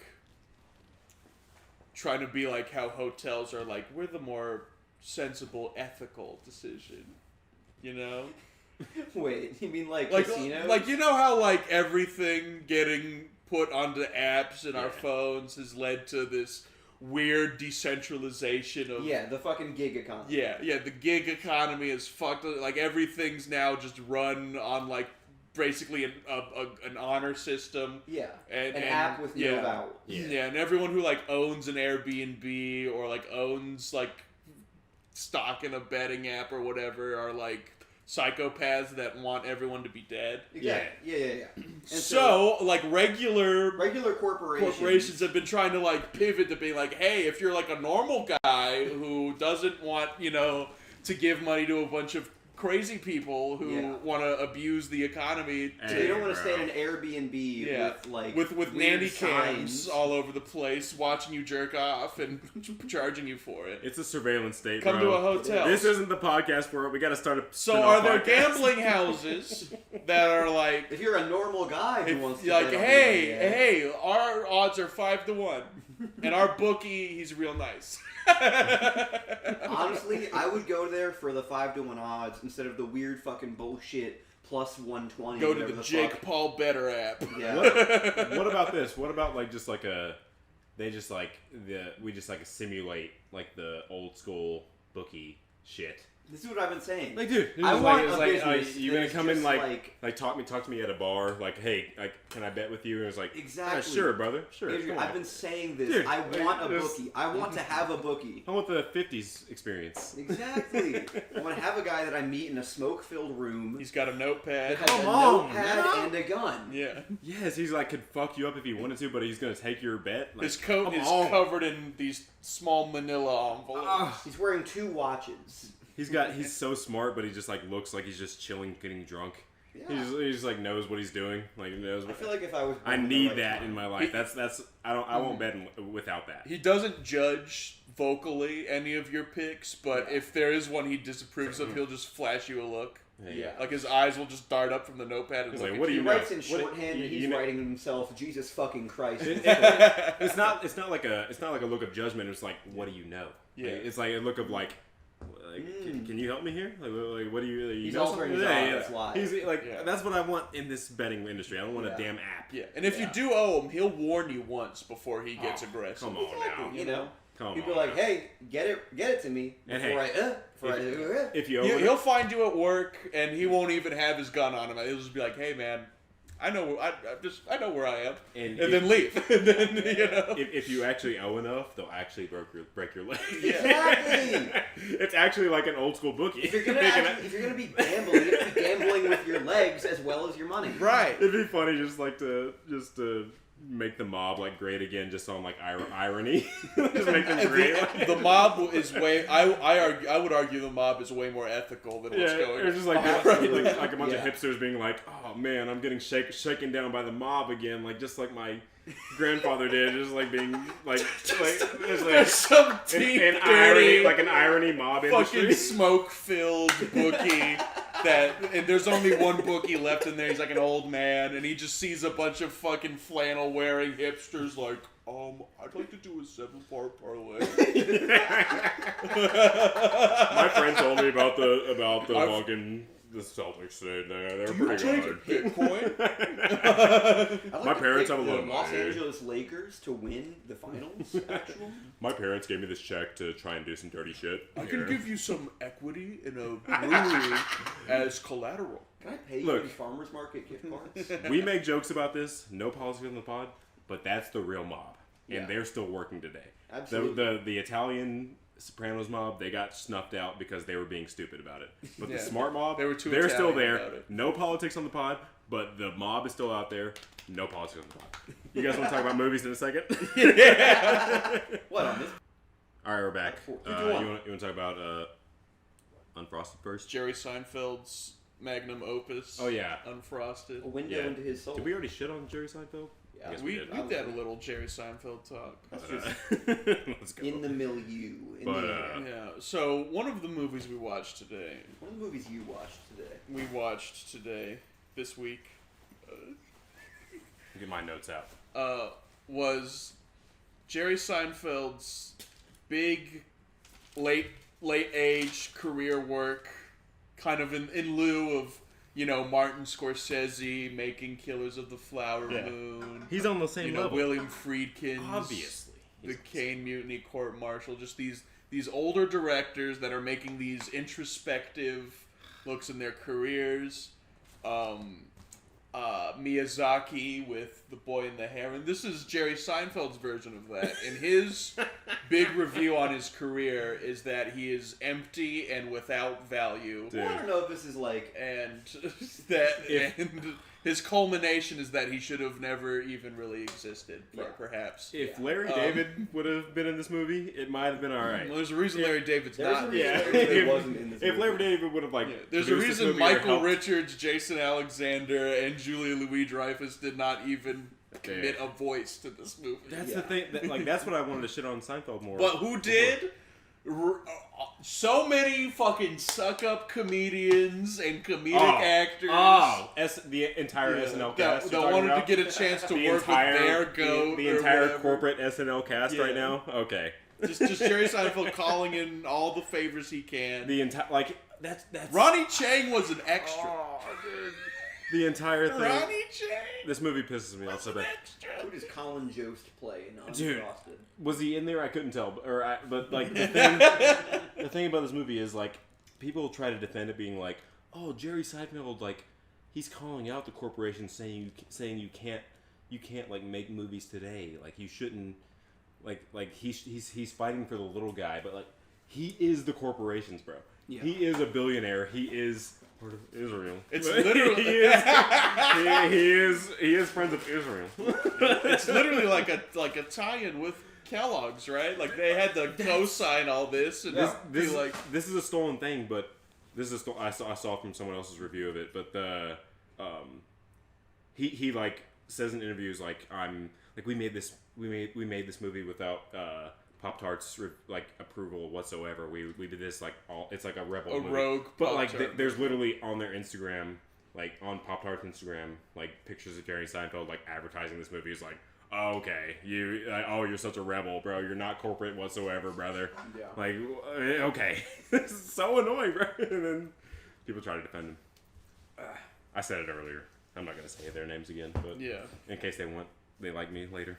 Speaker 2: trying to be like how hotels are like, we're the more sensible, ethical decision, you know?
Speaker 3: Wait, you mean like
Speaker 2: Like,
Speaker 3: casinos?
Speaker 2: like you know how like everything getting put onto apps in our
Speaker 1: Yeah.
Speaker 2: phones has led to this weird decentralization of
Speaker 3: Yeah, the fucking gig economy.
Speaker 2: yeah, the gig economy is fucked. Like everything's now just run on like basically an honor system.
Speaker 3: Yeah.
Speaker 2: And
Speaker 3: An app with no vowels.
Speaker 2: Yeah, and everyone who like owns an Airbnb or like owns like stock in a betting app or whatever are like psychopaths that want everyone to be dead.
Speaker 3: Exactly. Yeah. And
Speaker 2: So like regular
Speaker 3: corporations
Speaker 2: have been trying to like pivot to be like, hey, if you're like a normal guy who doesn't want, to give money to a bunch of crazy people who want to abuse the economy,
Speaker 3: So you don't want to stay in an Airbnb with like
Speaker 2: with
Speaker 3: weird
Speaker 2: nanny
Speaker 3: signs.
Speaker 2: cams all over the place, watching you jerk off and charging you for it.
Speaker 1: it's a surveillance state,
Speaker 2: Come
Speaker 1: bro.
Speaker 2: to a hotel.
Speaker 1: This isn't the podcast for it. We got to start a
Speaker 2: So
Speaker 1: spin-off
Speaker 2: are there
Speaker 1: podcast.
Speaker 2: gambling houses that are like,
Speaker 3: If you're a normal guy who wants to
Speaker 2: like,
Speaker 3: bet on
Speaker 2: hey,
Speaker 3: the NBA,
Speaker 2: hey, our odds are 5-1, and our bookie, he's real nice.
Speaker 3: honestly, I would go there for the 5-1 odds instead of the weird fucking bullshit plus 120.
Speaker 2: Go to
Speaker 3: whatever
Speaker 2: the
Speaker 3: fuck.
Speaker 2: Jake Paul Better app.
Speaker 3: Yeah.
Speaker 1: What about this? What about like just like we just like simulate like the old school bookie shit.
Speaker 3: This is what I've been saying.
Speaker 1: Like, dude,
Speaker 3: I
Speaker 1: it's
Speaker 3: want
Speaker 1: it's
Speaker 3: a
Speaker 1: like,
Speaker 3: business
Speaker 1: you gonna
Speaker 3: that's
Speaker 1: come in
Speaker 3: just
Speaker 1: like talk to me at a bar, like, hey, like, can I bet with you? And it's like,
Speaker 3: Exactly.
Speaker 1: sure, brother, sure.
Speaker 3: Andrew,
Speaker 1: come on.
Speaker 3: I've been saying this.
Speaker 1: Dude,
Speaker 3: I want a
Speaker 1: there's-
Speaker 3: bookie. I want to have a bookie.
Speaker 1: I want the '50s experience.
Speaker 3: Exactly. I want to have a guy that I meet in a smoke-filled room
Speaker 2: He's got a notepad.
Speaker 3: that has
Speaker 1: Come
Speaker 3: a
Speaker 1: on,
Speaker 3: notepad
Speaker 1: man.
Speaker 3: and a gun.
Speaker 2: Yeah.
Speaker 1: Yes, he's like could fuck you up if he wanted to, but he's gonna take your bet. Like,
Speaker 2: His coat
Speaker 1: come
Speaker 2: is
Speaker 1: on.
Speaker 2: covered in these small manila envelopes.
Speaker 1: Ah.
Speaker 3: He's wearing 2 watches.
Speaker 1: He's so smart, but he just like looks like he's just chilling, getting drunk.
Speaker 3: Yeah.
Speaker 1: He just like knows what he's doing. Like he knows.
Speaker 3: I
Speaker 1: What,
Speaker 3: feel like if I was,
Speaker 1: I
Speaker 3: born at the
Speaker 1: need
Speaker 3: right
Speaker 1: that
Speaker 3: time-
Speaker 1: in my life. That's I won't bet without that.
Speaker 2: He doesn't judge vocally any of your picks, but if there is one he disapproves of, he'll just flash you a look.
Speaker 1: Yeah.
Speaker 2: Like his eyes will just dart up from the notepad and
Speaker 1: He's
Speaker 2: look
Speaker 1: like,
Speaker 2: at
Speaker 1: what do
Speaker 3: He
Speaker 1: you know?
Speaker 3: writes in
Speaker 1: What-
Speaker 3: shorthand, and he's
Speaker 1: you know-
Speaker 3: writing himself, Jesus fucking Christ.
Speaker 1: It's not like a look of judgment. It's like, what do you know?
Speaker 2: Yeah.
Speaker 1: Like, it's like a look of like can you help me here? Like what do you?
Speaker 3: He's
Speaker 1: know
Speaker 3: altering
Speaker 1: something?
Speaker 3: his odds live.
Speaker 1: He's like
Speaker 2: Yeah.
Speaker 1: that's what I want in this betting industry. I don't want a damn app.
Speaker 2: Yeah, and if you
Speaker 3: Yeah.
Speaker 2: do owe him, he'll warn you once before he gets aggressive.
Speaker 1: Come on now.
Speaker 3: You know,
Speaker 1: Come
Speaker 3: he'd
Speaker 1: on.
Speaker 3: be like,
Speaker 1: now.
Speaker 3: "Hey, get it to me
Speaker 1: And
Speaker 3: before
Speaker 1: hey, if you owe
Speaker 2: He'll,
Speaker 1: it,
Speaker 2: he'll find you at work, and he won't even have his gun on him. He'll just be like, "Hey, man, I know, I know where I am,"
Speaker 1: And
Speaker 2: and then leave. And then
Speaker 1: if you actually owe enough, they'll actually break your leg.
Speaker 3: Exactly.
Speaker 1: It's actually like an old school bookie.
Speaker 3: If you're gonna be gambling, you have to be gambling with your legs as well as your money.
Speaker 2: right.
Speaker 1: It'd be funny just to make the mob like great again, just on like irony. Just make them great.
Speaker 2: The mob is way. I would argue the mob is way more ethical than what's going on.
Speaker 1: It's just like,
Speaker 3: Absolutely.
Speaker 1: like a bunch of
Speaker 3: Yeah.
Speaker 1: hipsters being like, "Oh man, I'm getting shaken down by the mob again," like just like my grandfather did, just like being like there's
Speaker 2: There's some deep,
Speaker 1: an
Speaker 2: dirty,
Speaker 1: irony, like an irony mob
Speaker 2: fucking
Speaker 1: industry.
Speaker 2: smoke-filled bookie and there's only one bookie left in there. He's like an old man, and he just sees a bunch of fucking flannel-wearing hipsters like, I'd like to do a 7-part parlay.
Speaker 1: My friend told me about the fucking the Celtics today. They were pretty good.
Speaker 2: Bitcoin?
Speaker 1: My parents have a
Speaker 3: the
Speaker 1: little
Speaker 3: Los
Speaker 1: money.
Speaker 3: Angeles Lakers to win the finals. Actually,
Speaker 1: My parents gave me this check to try and do some dirty shit.
Speaker 2: I can give you some equity in a brewery as collateral.
Speaker 3: can I pay you
Speaker 1: Look.
Speaker 3: in farmers market gift cards?
Speaker 1: We make jokes about this. No politics on the pod, but that's the real mob, and
Speaker 3: Yeah.
Speaker 1: they're still working today.
Speaker 3: Absolutely.
Speaker 1: The Italian Sopranos mob, they got snuffed out because they were being stupid about it. But
Speaker 2: Yeah.
Speaker 1: the smart mob,
Speaker 2: They were too
Speaker 1: they're still
Speaker 2: Italian
Speaker 1: there.
Speaker 2: about it.
Speaker 1: No politics on the pod, but the mob is still out there. No politics on the pod. You guys want to talk about movies in a second?
Speaker 3: What on this?
Speaker 1: All right, we're back.
Speaker 3: Who do
Speaker 1: You
Speaker 3: you want?
Speaker 1: want to talk about Unfrosted first?
Speaker 2: Jerry Seinfeld's magnum opus.
Speaker 1: Oh yeah.
Speaker 2: Unfrosted.
Speaker 3: A window
Speaker 1: Yeah.
Speaker 3: into his soul.
Speaker 1: Did we already shit on Jerry Seinfeld?
Speaker 3: Yeah.
Speaker 1: I guess
Speaker 2: We
Speaker 1: did.
Speaker 2: did a little Jerry Seinfeld talk.
Speaker 3: That's just
Speaker 1: Let's go.
Speaker 3: in the milieu. In
Speaker 1: But,
Speaker 3: the air.
Speaker 2: Yeah. So one of the movies we watched today,
Speaker 3: One of the movies you watched today, this week,
Speaker 1: Get my notes out.
Speaker 2: was Jerry Seinfeld's big late age career work, kind of in lieu of Martin Scorsese making Killers of the Flower
Speaker 1: Yeah.
Speaker 2: Moon.
Speaker 1: He's on the same level.
Speaker 2: William Friedkin's
Speaker 1: Obviously.
Speaker 2: The Kane Mutiny Court Martial, just these older directors that are making these introspective looks in their careers. Miyazaki with The Boy and the Heron. This is Jerry Seinfeld's version of that. And his big review on his career is that he is empty and without value.
Speaker 1: Dude.
Speaker 3: Well, I don't know if this is like.
Speaker 2: And and his culmination is that he should have never even really existed, perhaps.
Speaker 1: If Larry David would have been in this movie, it might have been alright.
Speaker 2: Well, there's a reason Larry David's
Speaker 3: There's
Speaker 2: not.
Speaker 3: a reason
Speaker 1: Yeah.
Speaker 3: Larry David wasn't in this
Speaker 1: If
Speaker 3: movie.
Speaker 1: Larry David would have
Speaker 2: There's a
Speaker 1: produced this
Speaker 2: reason
Speaker 1: movie or
Speaker 2: Michael
Speaker 1: helped-
Speaker 2: Richards, Jason Alexander, and Julia Louis-Dreyfus did not even commit a voice to this movie.
Speaker 1: That's
Speaker 3: Yeah.
Speaker 1: the thing. That's what I wanted to shit on Seinfeld more.
Speaker 2: But who did? So many fucking suck-up comedians and comedic actors.
Speaker 1: The entire SNL cast.
Speaker 2: that
Speaker 1: you're talking
Speaker 2: wanted
Speaker 1: about?
Speaker 2: to get a chance to
Speaker 1: The
Speaker 2: work
Speaker 1: entire-
Speaker 2: with their goat.
Speaker 1: The
Speaker 2: or
Speaker 1: entire
Speaker 2: whatever.
Speaker 1: corporate SNL cast
Speaker 2: Yeah.
Speaker 1: right now. Okay.
Speaker 2: Just Jerry Seinfeld calling in all the favors he can.
Speaker 1: The entire that's
Speaker 2: Ronnie Chang was an extra.
Speaker 1: the entire thing.
Speaker 2: Ronnie Chang.
Speaker 1: This movie pisses me off so bad.
Speaker 3: Who does Colin Jost play in
Speaker 1: Dude.
Speaker 3: Unfrosted?
Speaker 1: Was he in there? I couldn't tell. But like the thing about this movie is like people try to defend it, being like, "Oh, Jerry Seinfeld, like he's calling out the corporation, saying you can't like make movies today. Like you shouldn't. Like he's fighting for the little guy, but like he is the corporations, bro.
Speaker 3: Yeah.
Speaker 1: He is a billionaire. He is part of Israel.
Speaker 2: It's literally
Speaker 1: he is friends of Israel.
Speaker 2: it's literally like a tie-in with Kellogg's, right? Like they had to co-sign all this and
Speaker 1: This
Speaker 2: be like,
Speaker 1: this is a stolen thing, but this is I saw from someone else's review of it. But the he like says in interviews like we made this movie without Pop-Tart's like approval whatsoever. We did this like it's like a rebel movie.
Speaker 2: rogue
Speaker 1: but like
Speaker 2: Pop-Tart
Speaker 1: there's literally on their Instagram, like on Pop-Tart's Instagram, like pictures of Jerry Seinfeld like advertising this movie. Is like, oh, okay, you're such a rebel, bro. You're not corporate whatsoever, brother.
Speaker 3: Yeah.
Speaker 1: Like, okay, this is so annoying, bro. And then people try to defend him. I said it earlier. I'm not gonna say their names again, but
Speaker 2: yeah.
Speaker 1: in case they like me later.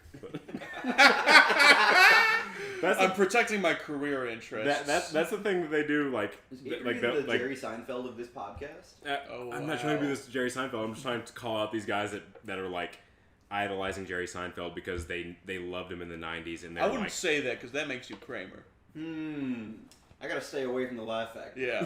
Speaker 1: But
Speaker 2: I'm protecting my career interests.
Speaker 1: that's the thing that they do. Like,
Speaker 3: Is Gabriel
Speaker 1: like
Speaker 3: the
Speaker 1: that. Like,
Speaker 3: Jerry Seinfeld of this podcast?
Speaker 1: I'm not trying to be this Jerry Seinfeld. I'm just trying to call out these guys that are like idolizing Jerry Seinfeld because they loved him in the '90s, and they're
Speaker 2: I wouldn't
Speaker 1: like,
Speaker 2: say that because that makes you Kramer.
Speaker 3: I gotta stay away from the laugh factor.
Speaker 2: Yeah.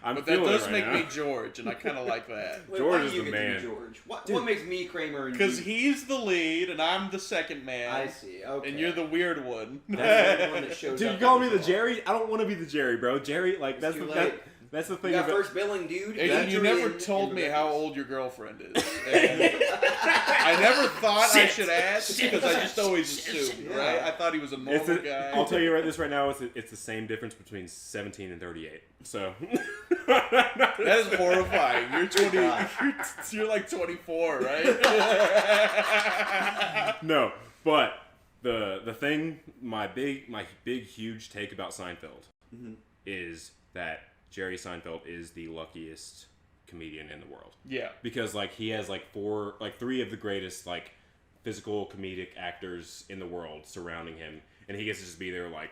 Speaker 1: I'm
Speaker 2: But that
Speaker 1: feeling
Speaker 2: does
Speaker 1: it right
Speaker 2: make
Speaker 1: now.
Speaker 2: me George, and I kind of like that.
Speaker 3: Wait,
Speaker 1: George
Speaker 3: why do
Speaker 1: is
Speaker 3: you
Speaker 1: the
Speaker 3: get to be
Speaker 1: man.
Speaker 3: George? What makes me Kramer and
Speaker 2: Because
Speaker 3: you?
Speaker 2: he's the lead, and I'm the second man.
Speaker 3: I see. Okay.
Speaker 2: And you're the weird one.
Speaker 3: That's the one that shows
Speaker 1: Dude,
Speaker 3: up
Speaker 1: you call
Speaker 3: every
Speaker 1: me the
Speaker 3: so often.
Speaker 1: Jerry? I don't want to be the Jerry, bro. Jerry, like that's
Speaker 3: too
Speaker 1: the
Speaker 3: late.
Speaker 1: that's the
Speaker 3: You
Speaker 1: thing
Speaker 3: got
Speaker 1: about
Speaker 3: first billing, dude.
Speaker 2: And you never told me how old your girlfriend is. And I never thought I should ask because I just always assumed,
Speaker 3: Yeah.
Speaker 2: right? I thought he was a normal guy.
Speaker 1: I'll tell you right now, it's the same difference between 17 and 38. So
Speaker 2: That is horrifying. You're 20. You're like 24, right?
Speaker 1: No, but the thing, my big huge take about Seinfeld is that Jerry Seinfeld is the luckiest comedian in the world.
Speaker 2: Yeah.
Speaker 1: Because like he has like three of the greatest like physical comedic actors in the world surrounding him, and he gets to just be there like,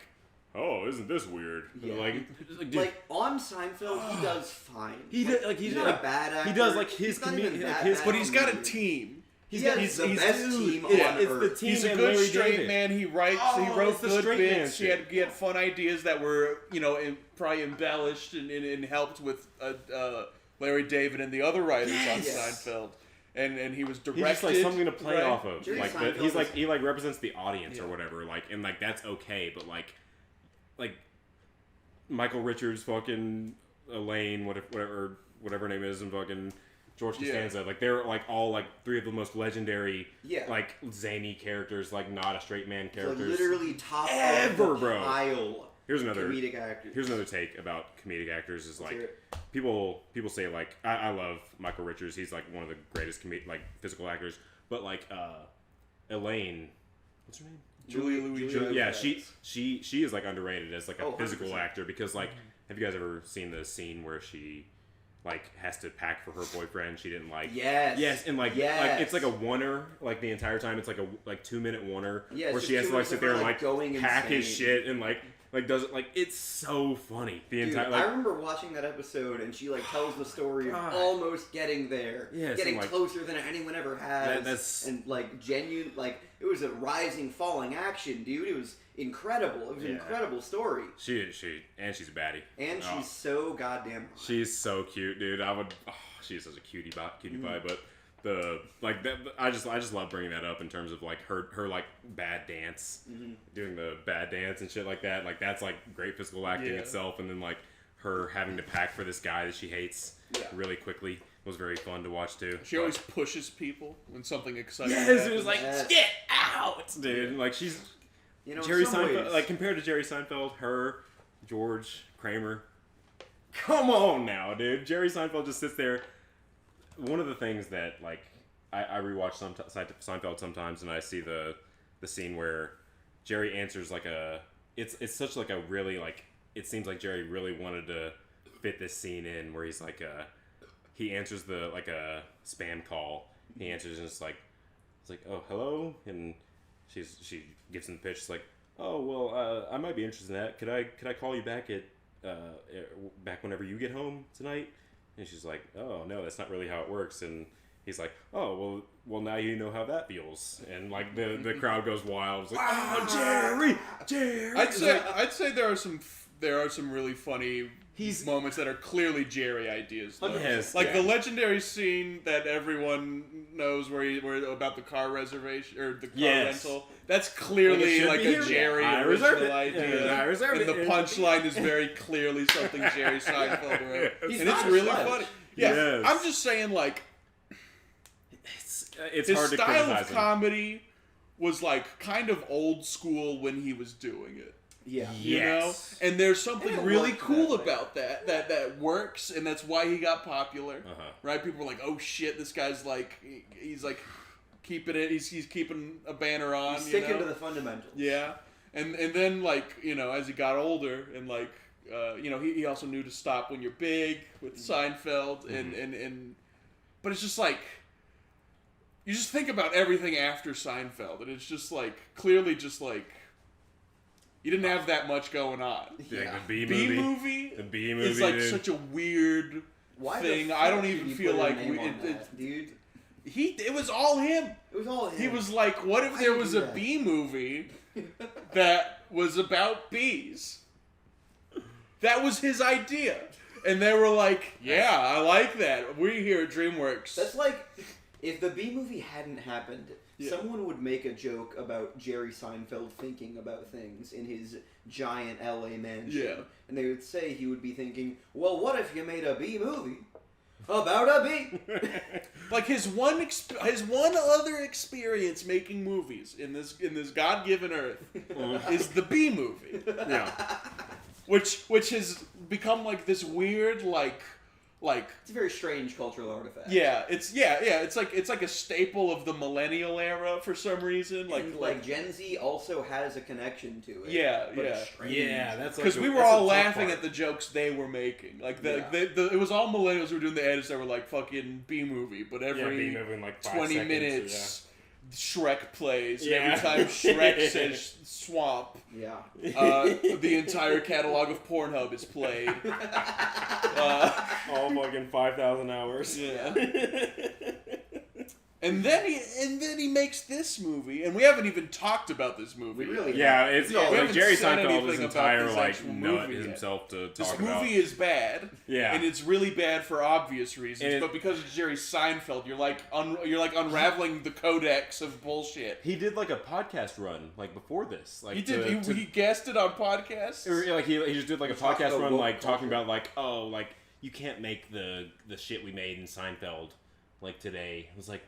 Speaker 1: oh, isn't this weird?
Speaker 3: Yeah.
Speaker 1: Like
Speaker 3: on Seinfeld, he does fine.
Speaker 1: He's
Speaker 3: not a bad actor.
Speaker 1: He does like his
Speaker 3: He's not
Speaker 1: comedian,
Speaker 3: even
Speaker 1: like
Speaker 3: that
Speaker 1: his,
Speaker 3: bad
Speaker 2: But he's got a
Speaker 3: comedian.
Speaker 2: team.
Speaker 3: He's the best team on
Speaker 1: it's
Speaker 3: earth.
Speaker 1: the team.
Speaker 2: He's a
Speaker 1: and
Speaker 2: good
Speaker 1: Larry
Speaker 2: straight
Speaker 1: David.
Speaker 2: man. He writes. He
Speaker 1: Oh,
Speaker 2: wrote
Speaker 1: it's the
Speaker 2: good
Speaker 1: straight man
Speaker 2: bits. He
Speaker 1: shit.
Speaker 2: had fun ideas that were probably embellished and helped with Larry David and the other writers on
Speaker 3: Yes.
Speaker 1: Seinfeld.
Speaker 2: And he was directed.
Speaker 1: He's just like something to play
Speaker 2: right?
Speaker 1: off of.
Speaker 3: Jerry
Speaker 1: Like
Speaker 3: Seinfeld
Speaker 1: he's like
Speaker 3: is-
Speaker 1: he like represents the audience or whatever. Like and like that's okay, but like Michael Richards, fucking Elaine, whatever her name is, and fucking George Costanza. Like they're like all like three of the most legendary, like zany characters, like not a straight man characters.
Speaker 3: Like literally top
Speaker 1: ever,
Speaker 3: of the
Speaker 1: bro.
Speaker 3: pile.
Speaker 1: Here's another
Speaker 3: comedic actors.
Speaker 1: Here's another take about comedic actors is
Speaker 3: Let's
Speaker 1: like
Speaker 3: hear it.
Speaker 1: people say like I love Michael Richards. He's like one of the greatest like physical actors. But like Elaine, what's her name?
Speaker 2: Julia Louis.
Speaker 1: Yeah, she is like underrated as like a
Speaker 3: 100%.
Speaker 1: physical actor because like have you guys ever seen the scene where she like has to pack for her boyfriend she didn't like?
Speaker 3: Yes.
Speaker 1: And like it's like a oneer like the entire time. It's like a 2-minute oneer
Speaker 3: Yeah,
Speaker 1: where
Speaker 3: it's
Speaker 1: she has
Speaker 3: just
Speaker 1: to like
Speaker 3: 2
Speaker 1: sit
Speaker 3: minutes
Speaker 1: there
Speaker 3: of
Speaker 1: and
Speaker 3: her,
Speaker 1: like
Speaker 3: going
Speaker 1: pack his
Speaker 3: insane.
Speaker 1: shit and like does it like it's so funny the
Speaker 3: Dude,
Speaker 1: entire
Speaker 3: I remember watching that episode and she like tells the story of
Speaker 1: God.
Speaker 3: almost getting there,
Speaker 1: Yes,
Speaker 3: getting
Speaker 1: and, like,
Speaker 3: closer than anyone ever has,
Speaker 1: that's-
Speaker 3: and like genuine, like it was a rising, falling action, dude. It was incredible. It was an incredible story,
Speaker 1: she's a baddie
Speaker 3: and
Speaker 1: Oh,
Speaker 3: she's so goddamn hot.
Speaker 1: she's so cute, dude. She's such a cutie pie, but the like that I just love bringing that up in terms of like her like bad dance, doing the bad dance and shit like that. Like that's like great physical acting itself, and then like her having to pack for this guy that she hates really quickly was very fun to watch too.
Speaker 2: She always pushes people when something exciting
Speaker 1: yes,
Speaker 2: happens.
Speaker 1: it was like
Speaker 3: Yes.
Speaker 1: get out, dude. Like she's
Speaker 3: You know,
Speaker 1: Jerry
Speaker 3: in some
Speaker 1: Seinfeld.
Speaker 3: ways,
Speaker 1: Like compared to Jerry Seinfeld, her, George Kramer. Come on now, dude. Jerry Seinfeld just sits there. One of the things that like I rewatch Seinfeld sometimes, and I see the scene where Jerry answers like it's such like a really like it seems like Jerry really wanted to fit this scene in where he's like he answers the like a spam call. He answers and it's like oh hello, and she gives him the pitch. It's like oh well I might be interested in that. Could I call you back at back whenever you get home tonight? And she's like, oh no, that's not really how it works. And he's like, oh well now you know how that feels. And like the crowd goes wild. It's like, oh Jerry.
Speaker 2: I'd say there are some really funny moments that are clearly Jerry ideas. Though.
Speaker 1: Yes,
Speaker 2: like the legendary scene that everyone knows where about the car reservation or the car rental. That's clearly like a Jerry original idea.
Speaker 1: Yeah, I reserved
Speaker 2: and
Speaker 1: it.
Speaker 2: the punchline is very clearly something Jerry Seinfeld wrote.
Speaker 3: He's
Speaker 2: And it's
Speaker 3: not a
Speaker 2: really
Speaker 3: slouch.
Speaker 2: funny. Yeah,
Speaker 1: Yes.
Speaker 2: I'm just saying like
Speaker 1: It's
Speaker 2: his
Speaker 1: hard to
Speaker 2: style
Speaker 1: criticize
Speaker 2: of
Speaker 1: him.
Speaker 2: comedy was like kind of old school when he was doing it.
Speaker 3: Yeah.
Speaker 2: You know? And there's something
Speaker 3: And it
Speaker 2: really
Speaker 3: worked
Speaker 2: cool
Speaker 3: that way.
Speaker 2: about that works, and that's why he got popular.
Speaker 1: Uh-huh.
Speaker 2: Right? People were like, "Oh shit, this guy's like, he's like keeping it. He's keeping a banner on."
Speaker 3: Sticking
Speaker 2: you know?
Speaker 3: to the fundamentals.
Speaker 2: Yeah, and then like as he got older and like he also knew to stop when you're big with Seinfeld and but it's just like you just think about everything after Seinfeld and it's just like clearly just like you didn't have that much going on.
Speaker 1: Yeah, the
Speaker 2: B movie.
Speaker 1: The B movie
Speaker 2: is like
Speaker 1: dude.
Speaker 2: such a weird
Speaker 3: Why
Speaker 2: thing.
Speaker 3: the fuck
Speaker 2: I don't
Speaker 3: did
Speaker 2: even
Speaker 3: you
Speaker 2: feel
Speaker 3: put a
Speaker 2: like
Speaker 3: name on that, dude.
Speaker 2: it was all him.
Speaker 3: It was all him.
Speaker 2: He was like, what if
Speaker 3: Why
Speaker 2: there
Speaker 3: you
Speaker 2: was
Speaker 3: do
Speaker 2: a
Speaker 3: that?
Speaker 2: bee movie that was about bees? That was his idea. And they were like, yeah, I like that. We're here at DreamWorks.
Speaker 3: That's like if the B movie hadn't happened, someone would make a joke about Jerry Seinfeld thinking about things in his giant LA mansion.
Speaker 2: Yeah.
Speaker 3: And they would say he would be thinking, well, what if you made a B movie about a bee?
Speaker 2: like his one other experience making movies in this God-given earth is the bee movie.
Speaker 1: Yeah.
Speaker 2: Which has become like this weird like.
Speaker 3: It's a very strange cultural artifact.
Speaker 2: It's like a staple of the millennial era for some reason.
Speaker 3: Like Gen Z also has a connection to it.
Speaker 2: Yeah.
Speaker 3: It's strange.
Speaker 1: Yeah, that's
Speaker 2: because we were all laughing at the jokes they were making. Like it was all millennials who were doing the edits that were like fucking B movie, but every
Speaker 1: like
Speaker 2: 20
Speaker 1: seconds,
Speaker 2: minutes. Shrek plays. And
Speaker 1: Yeah.
Speaker 2: every time Shrek says swamp,
Speaker 3: Yeah.
Speaker 2: the entire catalog of Pornhub is played.
Speaker 1: All fucking 5,000 hours.
Speaker 2: Yeah. And then he makes this movie, and we haven't even talked about this movie.
Speaker 3: We really
Speaker 1: Yeah, it's
Speaker 2: we
Speaker 1: like
Speaker 2: haven't
Speaker 1: Jerry
Speaker 2: said
Speaker 1: Seinfeld
Speaker 2: anything
Speaker 1: is
Speaker 2: about
Speaker 1: entire
Speaker 2: this
Speaker 1: like
Speaker 2: actual
Speaker 1: nut
Speaker 2: movie yet.
Speaker 1: himself to
Speaker 2: This
Speaker 1: talk
Speaker 2: movie
Speaker 1: about.
Speaker 2: is bad,
Speaker 1: Yeah.
Speaker 2: and it's really bad for obvious reasons.
Speaker 1: And
Speaker 2: but because it's Jerry Seinfeld, you're like unraveling the codex of bullshit.
Speaker 1: He did like a podcast run like before this. Like
Speaker 2: He did. He guested on podcasts.
Speaker 1: or, like he just did like a
Speaker 3: talked
Speaker 1: podcast
Speaker 3: about
Speaker 1: run
Speaker 3: woke
Speaker 1: like talking
Speaker 3: culture.
Speaker 1: about like like you can't make the shit we made in Seinfeld like today. I was like,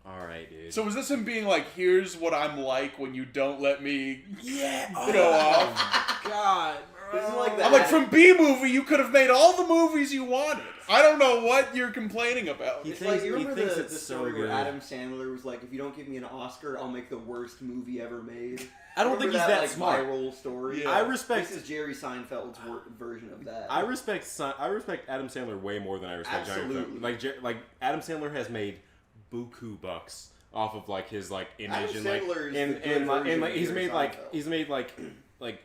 Speaker 1: all right, dude.
Speaker 2: So was this him being like, "Here's what I'm like when you don't let me
Speaker 1: yeah,
Speaker 2: go off"?
Speaker 1: God,
Speaker 3: This is like the
Speaker 2: I'm like, from B movie, you could have made all the movies you wanted. I don't know what you're complaining about.
Speaker 3: It's
Speaker 1: thinks-
Speaker 3: like, you
Speaker 1: he
Speaker 3: remember
Speaker 1: thinks
Speaker 3: the
Speaker 1: it's
Speaker 3: story
Speaker 1: so
Speaker 3: where
Speaker 1: good.
Speaker 3: Adam Sandler was like, if you don't give me an Oscar, I'll make the worst movie ever made?
Speaker 1: I don't think
Speaker 3: Remember
Speaker 1: he's that
Speaker 3: like,
Speaker 1: smart.
Speaker 3: viral story?
Speaker 2: Yeah.
Speaker 1: I respect.
Speaker 3: This is Jerry Seinfeld's version of that.
Speaker 1: I respect Adam Sandler way more than I respect Johnny
Speaker 3: Absolutely.
Speaker 1: Depp. Like Adam Sandler has made buku bucks off of like his like image
Speaker 3: Adam
Speaker 1: and like
Speaker 3: Sandler is
Speaker 1: and
Speaker 3: the good
Speaker 1: and like,
Speaker 3: version
Speaker 1: and like
Speaker 3: of
Speaker 1: he's
Speaker 3: Jerry
Speaker 1: made
Speaker 3: Seinfeld.
Speaker 1: like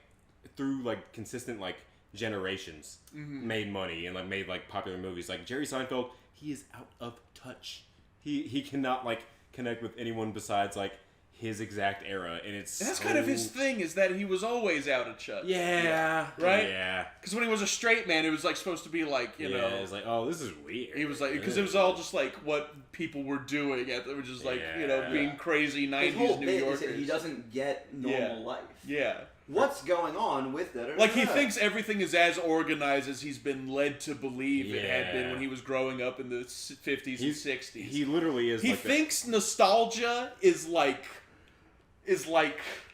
Speaker 1: through like consistent like generations made money and like made like popular movies. Like Jerry Seinfeld, he is out of touch. He cannot like connect with anyone besides like his exact era, and it's
Speaker 2: And that's
Speaker 1: so...
Speaker 2: kind of his thing, is that he was always out of touch.
Speaker 1: Yeah,
Speaker 2: Right?
Speaker 1: Yeah,
Speaker 2: Because when he was a straight man, it was like supposed to be like, you know,
Speaker 1: it's like, oh, this is weird.
Speaker 2: he was like, because it was all just like what people were doing. They were just like, you know,
Speaker 1: Yeah.
Speaker 2: being crazy
Speaker 3: His whole
Speaker 2: 90s New
Speaker 3: bit is
Speaker 2: Yorkers.
Speaker 3: that he doesn't get normal life.
Speaker 2: Yeah.
Speaker 3: What's going on with that?
Speaker 2: Like, he thinks everything is as organized as he's been led to believe it had been
Speaker 1: Yeah.
Speaker 2: when he was growing up in the 50s and 60s.
Speaker 1: He literally is.
Speaker 2: He
Speaker 1: like
Speaker 2: thinks nostalgia is like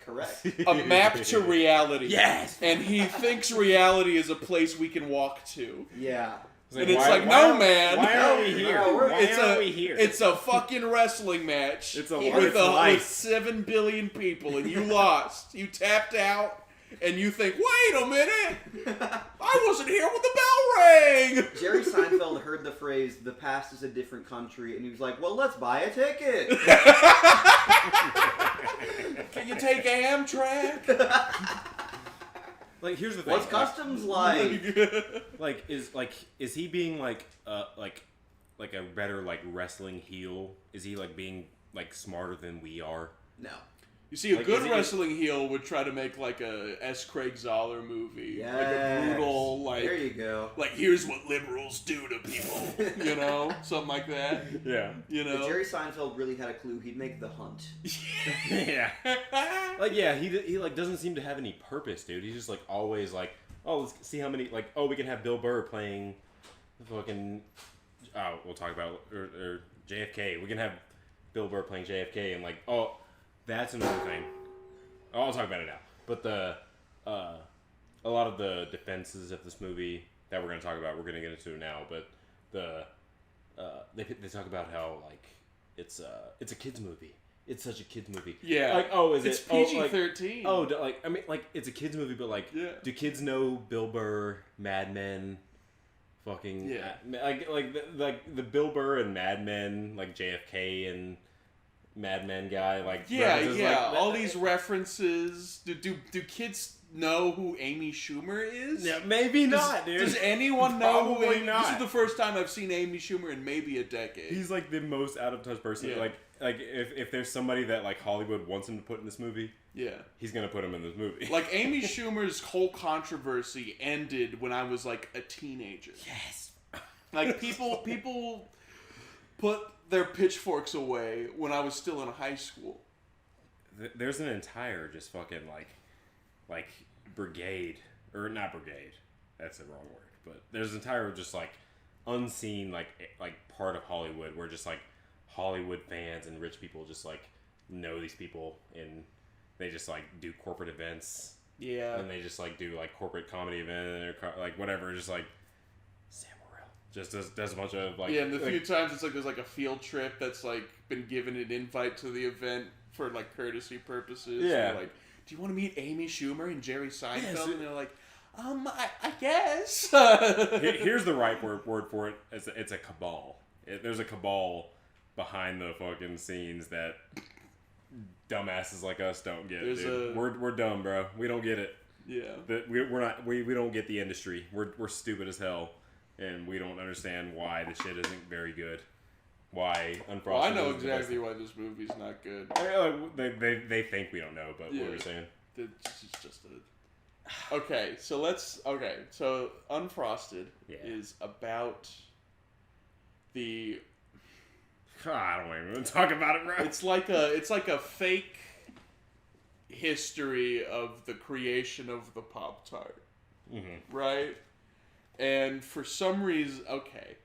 Speaker 3: Correct.
Speaker 2: a map to reality.
Speaker 1: Yes!
Speaker 2: And he thinks reality is a place we can walk to.
Speaker 3: Yeah.
Speaker 2: And it's like, no, man.
Speaker 1: Why are we here?
Speaker 3: No,
Speaker 1: Why
Speaker 2: it's
Speaker 1: are
Speaker 2: a,
Speaker 1: we here?
Speaker 2: It's a fucking wrestling match.
Speaker 1: It's a
Speaker 2: with
Speaker 1: life.
Speaker 2: with 7 billion people, and you lost. You tapped out, and you think, wait a minute, I wasn't here when the bell rang.
Speaker 3: Jerry Seinfeld heard the phrase, the past is a different country, and he was like, well, let's buy a ticket.
Speaker 2: Can you take Amtrak?
Speaker 1: Like, here's the thing.
Speaker 3: What's customs like?
Speaker 1: Is he being like a better like wrestling heel? Is he like being like smarter than we are?
Speaker 3: No.
Speaker 2: You see, a
Speaker 1: Like,
Speaker 2: good
Speaker 1: is he-
Speaker 2: wrestling heel would try to make like a S. Craig Zoller movie,
Speaker 3: Yes.
Speaker 2: like a brutal,
Speaker 3: There you go.
Speaker 2: like here's what liberals do to people, you know, something like that.
Speaker 1: Yeah.
Speaker 2: You
Speaker 3: If
Speaker 2: know,
Speaker 3: Jerry Seinfeld really had a clue, he'd make The Hunt.
Speaker 1: Yeah. Like, yeah, he like doesn't seem to have any purpose, dude. He's just like always like, oh, let's see how many like, oh, we can have Bill Burr playing fucking, oh, we'll talk about or JFK. We can have Bill Burr playing JFK, and like, oh, that's another thing. Oh, I'll talk about it now. But a lot of the defenses of this movie that we're gonna talk about, we're gonna get into now. But they talk about how like it's a kids movie. It's such a kids movie.
Speaker 2: Yeah.
Speaker 1: Like, oh, is
Speaker 2: it's
Speaker 1: it oh,
Speaker 2: PG-13.
Speaker 1: like, like, I mean, like, it's a kids movie, but like,
Speaker 2: Yeah.
Speaker 1: do kids know Bill Burr, Mad Men, fucking,
Speaker 2: Yeah.
Speaker 1: like the Bill Burr and Mad Men, like JFK and Mad Men guy, like,
Speaker 2: Yeah,
Speaker 1: references,
Speaker 2: yeah.
Speaker 1: like,
Speaker 2: All these references. Do kids know who Amy Schumer is?
Speaker 1: Yeah, maybe not, dude.
Speaker 2: Does anyone know who
Speaker 1: Probably
Speaker 2: Amy?
Speaker 1: not.
Speaker 2: This is the first time I've seen Amy Schumer in maybe a decade.
Speaker 1: He's like the most out of touch person.
Speaker 2: Yeah.
Speaker 1: Like if there's somebody that like Hollywood wants him to put in this movie,
Speaker 2: yeah.
Speaker 1: he's gonna put him in this movie.
Speaker 2: Like, Amy Schumer's whole controversy ended when I was like a teenager.
Speaker 1: yes.
Speaker 2: Like, people put their pitchforks away when I was still in high school.
Speaker 1: There's an entire just fucking like brigade, or not brigade, that's the wrong word, but there's an entire just like unseen like part of Hollywood where just like Hollywood fans and rich people just like know these people, and they just like do corporate events
Speaker 2: Yeah.
Speaker 1: And they just like do like corporate comedy event or like whatever, just like Sam Morril just does a bunch of like
Speaker 2: Yeah, and the
Speaker 1: like,
Speaker 2: few times it's like there's like a field trip that's like been given an invite to the event for like courtesy purposes.
Speaker 1: Yeah.
Speaker 2: And like, do you want to meet Amy Schumer and Jerry Seinfeld?
Speaker 1: Yes,
Speaker 2: And they're like, I guess.
Speaker 1: Here's the right word for it. It's a cabal. There's a cabal behind the fucking scenes that dumbasses like us don't get. We're dumb, bro. We don't get it.
Speaker 2: Yeah.
Speaker 1: We don't get the industry. We're stupid as hell, and we don't understand why the shit isn't very good. Why Unfrosted?
Speaker 2: Well, I know exactly why this movie's not good.
Speaker 1: They think we don't know, but what we're saying.
Speaker 2: It's just a... Okay, so Unfrosted is about the...
Speaker 1: I don't even want to talk about it, bro.
Speaker 2: It's like a fake history of the creation of the Pop-Tart.
Speaker 1: Mm-hmm.
Speaker 2: Right? And for some reason... Okay.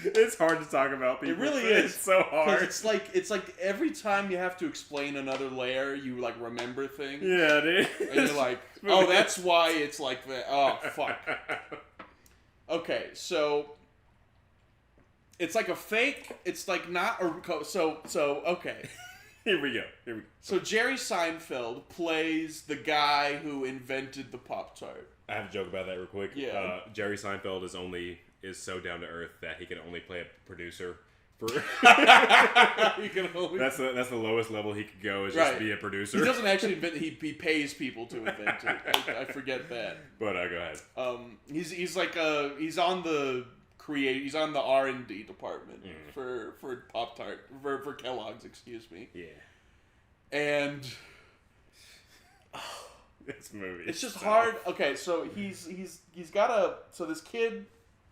Speaker 1: It's hard to talk about people.
Speaker 2: It really is.
Speaker 1: It's so hard.
Speaker 2: It's like every time you have to explain another layer, you like remember things.
Speaker 1: Yeah, dude.
Speaker 2: And you're like, oh, that's why it's like that. Oh, fuck. Okay, so it's like a fake. It's like not a so okay.
Speaker 1: Here we go.
Speaker 2: So Jerry Seinfeld plays the guy who invented the Pop-Tart.
Speaker 1: I have a joke about that real quick.
Speaker 2: Yeah.
Speaker 1: Jerry Seinfeld is so down to earth that he can only play a producer for.
Speaker 2: He can only...
Speaker 1: That's the lowest level he could go is just be a producer.
Speaker 2: He doesn't actually invent. He pays people to invent it. I forget that.
Speaker 1: But go ahead.
Speaker 2: He's on the R&D department for Pop-Tart for Kellogg's, excuse me.
Speaker 1: Yeah.
Speaker 2: And
Speaker 1: this movie.
Speaker 2: It's just hard. Okay, so he's got so this kid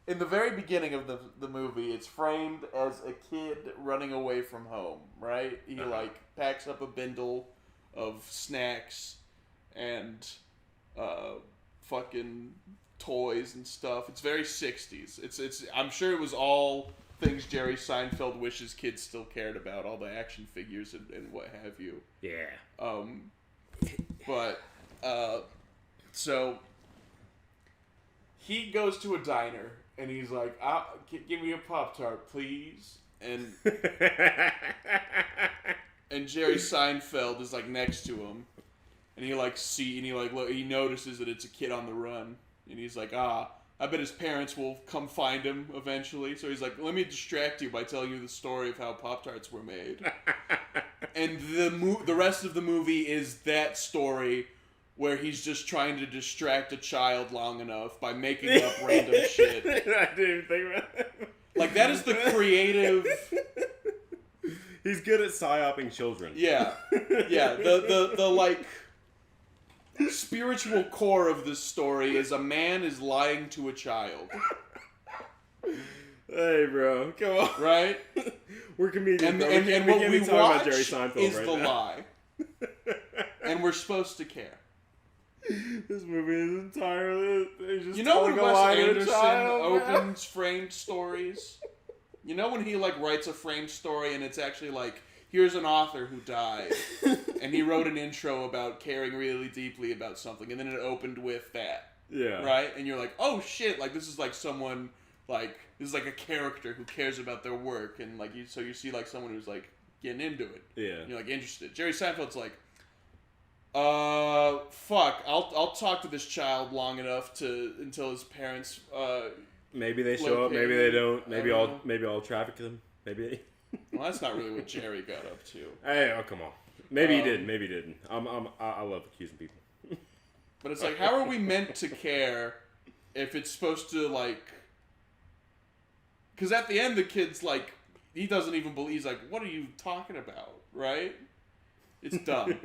Speaker 2: in the very beginning of the movie, it's framed as a kid running away from home, right? He like packs up a bindle of snacks and fucking toys and stuff. It's very 60s. It's I'm sure it was all things Jerry Seinfeld wishes kids still cared about, all the action figures and what have you.
Speaker 1: Yeah.
Speaker 2: But so he goes to a diner and he's like, "Give me a Pop-Tart, please." And Jerry Seinfeld is like next to him, and he notices that it's a kid on the run, and he's like, I bet his parents will come find him eventually. So he's like, let me distract you by telling you the story of how Pop-Tarts were made. And the rest of the movie is that story where he's just trying to distract a child long enough by making up random shit.
Speaker 1: I didn't even think about that.
Speaker 2: Like, that is the creative...
Speaker 1: He's good at psyoping children.
Speaker 2: Yeah. Yeah, the like... spiritual core of this story is a man is lying to a child.
Speaker 1: Hey, bro, come on.
Speaker 2: Right?
Speaker 1: We're comedians, bro.
Speaker 2: And what we watch
Speaker 1: about Jerry Seinfeld
Speaker 2: is
Speaker 1: right
Speaker 2: the
Speaker 1: now.
Speaker 2: lie. And we're supposed to care.
Speaker 1: This movie is entirely... Just
Speaker 2: You know when Wes Anderson
Speaker 1: opens
Speaker 2: opens framed stories? You know when he like writes a framed story and it's actually like, here's an author who died, and he wrote an intro about caring really deeply about something, and then it opened with that.
Speaker 1: Yeah.
Speaker 2: Right? And you're like, oh shit, like this is like someone, like, this is like a character who cares about their work, and like, so you see like someone who's like getting into it.
Speaker 1: Yeah.
Speaker 2: And you're like interested. Jerry Seinfeld's like, fuck, I'll talk to this child long enough until his parents,
Speaker 1: maybe they show up, maybe they don't, maybe I'll traffic them, maybe...
Speaker 2: Well, that's not really what Jerry got up to.
Speaker 1: Hey, come on. Maybe he did, maybe he didn't. I love accusing people.
Speaker 2: But it's like, how are we meant to care if it's supposed to, like... Because at the end, the kid's like, he doesn't even believe, he's like, what are you talking about, right? It's dumb.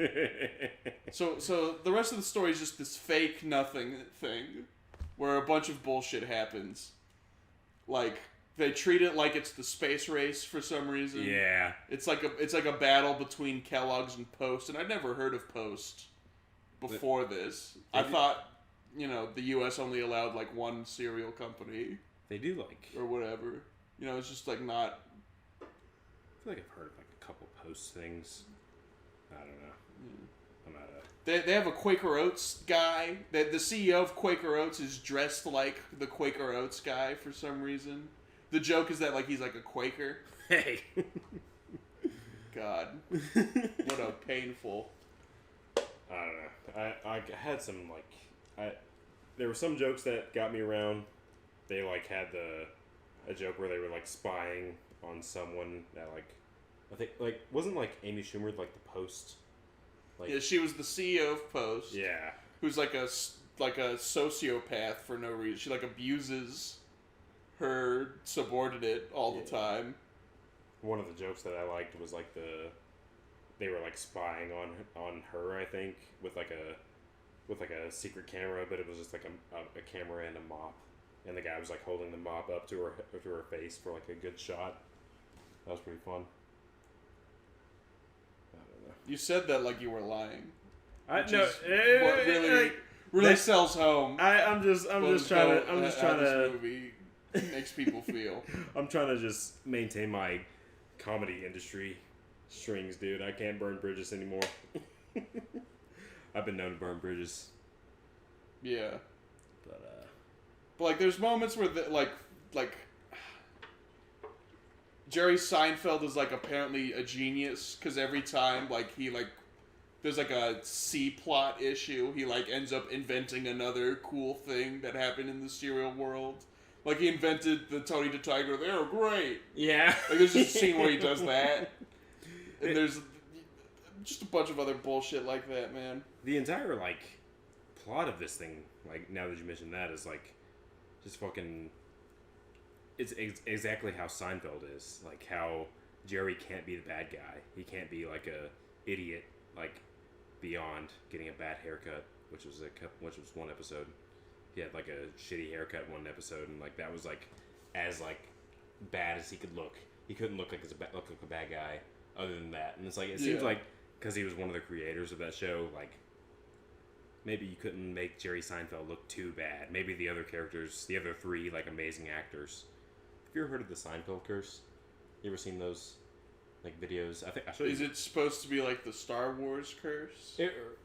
Speaker 2: So the rest of the story is just this fake nothing thing where a bunch of bullshit happens. Like... They treat it like it's the space race for some reason.
Speaker 1: Yeah.
Speaker 2: It's like a battle between Kellogg's and Post, and I'd never heard of Post before this. I thought, the U.S. only allowed like one cereal company.
Speaker 1: They do like...
Speaker 2: Or whatever. It's just like not...
Speaker 1: I feel like I've heard of like a couple Post things. I don't know. I'm out of.
Speaker 2: They have a Quaker Oats guy. The CEO of Quaker Oats is dressed like the Quaker Oats guy for some reason. The joke is that like he's like a Quaker.
Speaker 1: Hey.
Speaker 2: God, what a painful.
Speaker 1: I don't know. I had some there were some jokes that got me around. They like had a joke where they were like spying on someone that like I think like wasn't like Amy Schumer like the Post. Like,
Speaker 2: Yeah, she was the CEO of Post.
Speaker 1: yeah.
Speaker 2: Who's like a sociopath for no reason. She like abuses her subordinate all the time.
Speaker 1: One of the jokes that I liked was like they were like spying on her, I think, with like a secret camera, but it was just like a camera and a mop, and the guy was like holding the mop up to her face for like a good shot. That was pretty fun. I don't know.
Speaker 2: You said that like you were lying.
Speaker 1: What
Speaker 2: Really sells home.
Speaker 1: I'm just trying to.
Speaker 2: This movie makes people feel.
Speaker 1: I'm trying to just maintain my comedy industry strings, dude. I can't burn bridges anymore. I've been known to burn bridges.
Speaker 2: Yeah.
Speaker 1: But
Speaker 2: like, there's moments where like Jerry Seinfeld is like apparently a genius because every time like he like there's like a C plot issue, he like ends up inventing another cool thing that happened in the cereal world. Like he invented the Tony the Tiger. They're great.
Speaker 1: yeah.
Speaker 2: Like there's just a scene where he does that, and there's just a bunch of other bullshit like that, man.
Speaker 1: The entire like plot of this thing, like now that you mentioned that, is like just fucking. It's exactly how Seinfeld is. Like how Jerry can't be the bad guy. He can't be like a idiot. Like beyond getting a bad haircut, which was one episode. He had like a shitty haircut one episode, and like that was like as like bad as he could look. He couldn't look like a bad guy. Other than that, and it's like it seems like because he was one of the creators of that show, like maybe you couldn't make Jerry Seinfeld look too bad. Maybe the other characters, the other three like amazing actors. Have you ever heard of the Seinfeld curse? You ever seen those like videos? I think I showed you.
Speaker 2: Is it supposed to be like the Star Wars curse?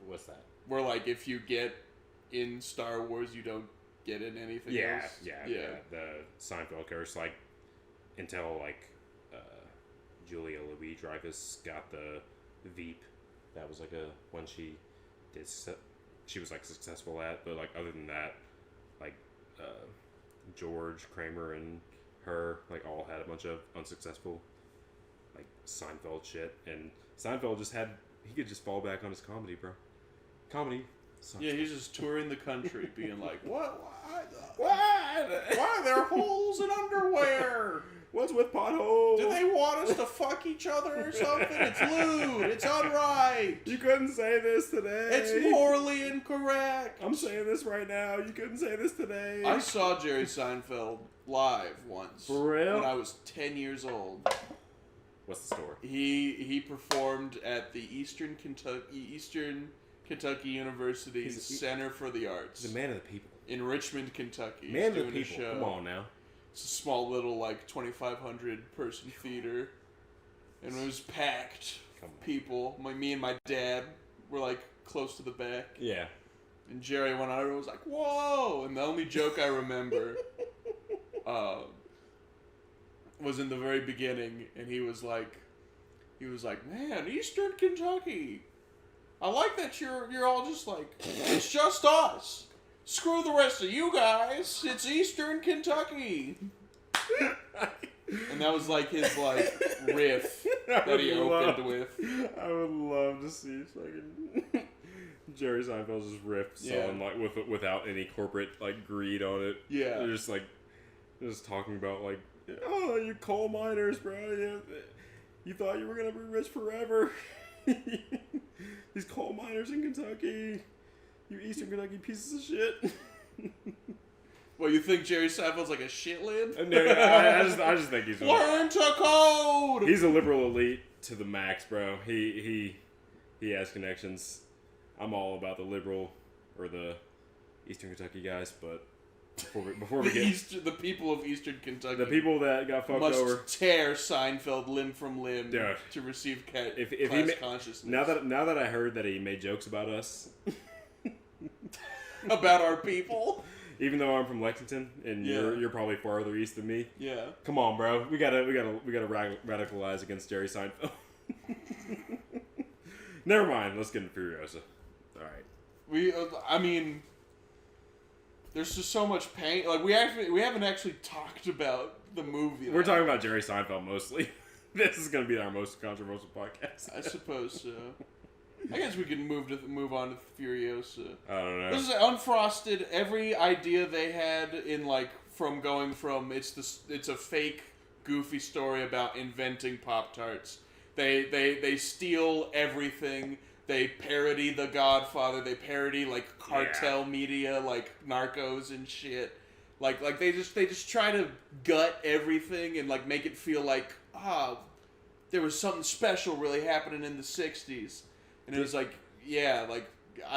Speaker 1: What's that?
Speaker 2: Where like if you get in Star Wars, you don't get in anything else?
Speaker 1: Yeah. The Seinfeld curse, like until like Julia Louis-Dreyfus got the Veep. That was like one she was like successful at, but like other than that, like George Kramer and her like all had a bunch of unsuccessful like Seinfeld shit, and Seinfeld he could just fall back on his comedy, bro. Comedy.
Speaker 2: Yeah, he's just touring the country, being like, "What?
Speaker 1: What?
Speaker 2: Why are there holes in underwear?
Speaker 1: What's with potholes?
Speaker 2: Do they want us to fuck each other or something? It's lewd. It's unright.
Speaker 1: You couldn't say this today.
Speaker 2: It's morally incorrect.
Speaker 1: I'm saying this right now. You couldn't say this today.
Speaker 2: I saw Jerry Seinfeld live once.
Speaker 1: For real?
Speaker 2: When I was 10 years old.
Speaker 1: What's the story?
Speaker 2: He performed at the Eastern Kentucky University's Center for the Arts.
Speaker 1: He's a man of the people.
Speaker 2: In Richmond, Kentucky.
Speaker 1: Man of the people. Come on now.
Speaker 2: It's a small little, like, 2,500 person theater. And it was packed. People. Me and my dad were, like, close to the back.
Speaker 1: Yeah.
Speaker 2: And Jerry went on and was like, whoa! And the only joke I remember was in the very beginning. And he was like, man, Eastern Kentucky. I like that you're all just like, it's just us. Screw the rest of you guys. It's Eastern Kentucky. And that was like his like riff that he opened with.
Speaker 1: I would love to see fucking Jerry Seinfeld's riff song like without any corporate like greed on it.
Speaker 2: Yeah.
Speaker 1: They're just like talking about like, oh, you coal miners, bro. You thought you were gonna be rich forever. These coal miners in Kentucky. You Eastern Kentucky pieces of shit.
Speaker 2: Well, you think Jerry Seinfeld's like a shitlid?
Speaker 1: No, I just think he's
Speaker 2: learn to code.
Speaker 1: He's a liberal elite to the max, bro. He has connections. I'm all about the liberal or the Eastern Kentucky guys, but Before we get
Speaker 2: The people of Eastern Kentucky.
Speaker 1: the people that got fucked
Speaker 2: must
Speaker 1: over.
Speaker 2: tear Seinfeld limb from limb
Speaker 1: Dude.
Speaker 2: to receive
Speaker 1: If
Speaker 2: class consciousness.
Speaker 1: now that I heard that he made jokes about us,
Speaker 2: about our people.
Speaker 1: even though I'm from Lexington and
Speaker 2: Yeah.
Speaker 1: you're probably farther east than me.
Speaker 2: Yeah.
Speaker 1: Come on, bro. We gotta radicalize against Jerry Seinfeld. Never mind. Let's get into Furiosa. All right.
Speaker 2: I mean, there's just so much pain. Like we haven't actually talked about the movie.
Speaker 1: We're talking about Jerry Seinfeld mostly. This is gonna be our most controversial podcast.
Speaker 2: I suppose so. I guess we can move on to Furiosa.
Speaker 1: I don't know.
Speaker 2: This is Unfrosted. Every idea they had in from it's a fake goofy story about inventing Pop-Tarts. They steal everything. They parody The Godfather. They parody cartel media, like Narcos and shit. Like they just try to gut everything and make it feel like there was something special really happening in the '60s. And it was I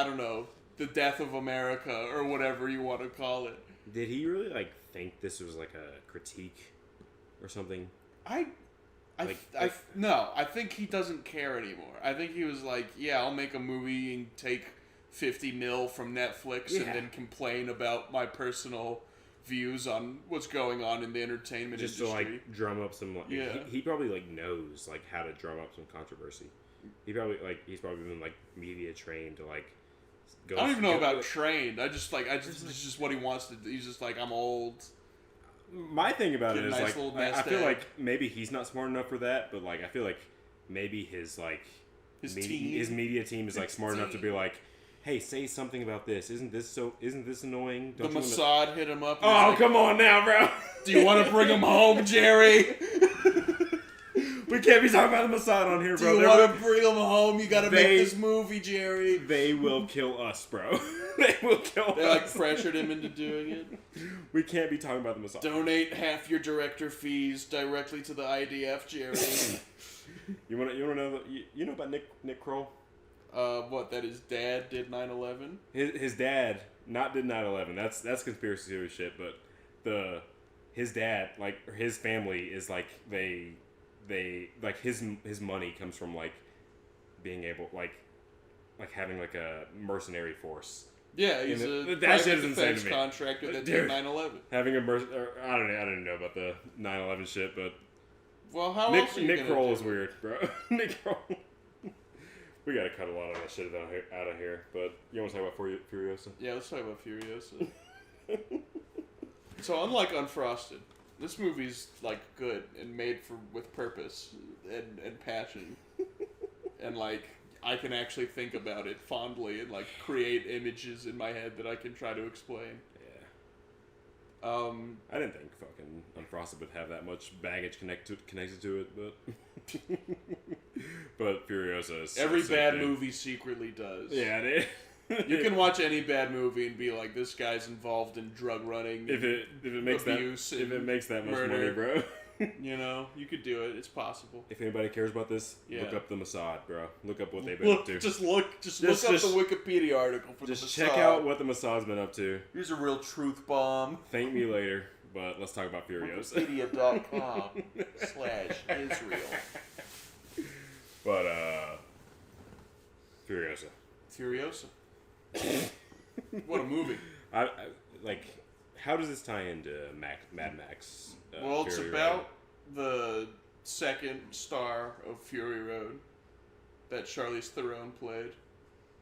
Speaker 2: don't know, the death of America or whatever you want to call it.
Speaker 1: Did he really think this was a critique or something?
Speaker 2: No, I think he doesn't care anymore. I think he was I'll make a movie and take 50 mil from Netflix and then complain about my personal views on what's going on in the entertainment industry.
Speaker 1: Just to drum up some he probably knows how to drum up some controversy. He probably he's probably been media trained to go.
Speaker 2: I don't even know about trained. It's just what he wants to do. He's just I'm old.
Speaker 1: My thing about it is
Speaker 2: nice
Speaker 1: I feel maybe he's not smart enough for that, but I feel maybe his media team is smart enough to be hey, say something about this. Isn't this annoying?
Speaker 2: Don't the Mossad hit him up.
Speaker 1: Oh, come on now, bro.
Speaker 2: Do you want to bring him home, Jerry?
Speaker 1: We can't be talking about the Mossad on here, bro.
Speaker 2: Do you want to bring him home? You got to make this movie, Jerry.
Speaker 1: They will kill us, bro. They will kill us.
Speaker 2: They pressured him into doing it.
Speaker 1: We can't be talking about the Mossad.
Speaker 2: Donate half your director fees directly to the IDF, Jerry.
Speaker 1: You want to know? You know about Nick Kroll?
Speaker 2: What? That his dad did 9/11.
Speaker 1: His dad not did 9/11. That's conspiracy theory shit. But his dad his family is they his money comes from being able having a mercenary force.
Speaker 2: Yeah, he's a
Speaker 1: that shit is
Speaker 2: private
Speaker 1: insane
Speaker 2: defense
Speaker 1: to me.
Speaker 2: contractor that did 9/11.
Speaker 1: Having I don't know about the 9/11 shit, but
Speaker 2: well, how else are you
Speaker 1: Nick Kroll is weird, bro. Nick Kroll. We gotta cut a lot of that shit out of here. But you want to talk about Furiosa?
Speaker 2: Yeah, let's talk about Furiosa. So unlike Unfrosted, this movie's good and made with purpose and passion, and I can actually think about it fondly and create images in my head that I can try to explain.
Speaker 1: Yeah. I didn't think fucking Unfrosted would have that much baggage connected to it, but but Furiosa is
Speaker 2: every bad movie secretly does.
Speaker 1: Yeah, it is.
Speaker 2: You can watch any bad movie and be like, this guy's involved in drug running.
Speaker 1: If it makes that much
Speaker 2: murder.
Speaker 1: money, bro.
Speaker 2: You could do it. It's possible.
Speaker 1: If anybody cares about this, look up the Mossad, bro. Look up what they've been up to.
Speaker 2: Just look up the Wikipedia article for the Mossad.
Speaker 1: Just check out what the Mossad's been up to.
Speaker 2: Here's a real truth bomb.
Speaker 1: Thank me later, but let's talk about Furiosa.
Speaker 2: Wikipedia.com/Israel.
Speaker 1: But Furiosa.
Speaker 2: What a movie!
Speaker 1: I how does this tie into Mad Max?
Speaker 2: Well, it's about the second star of Fury Road that Charlize Theron played.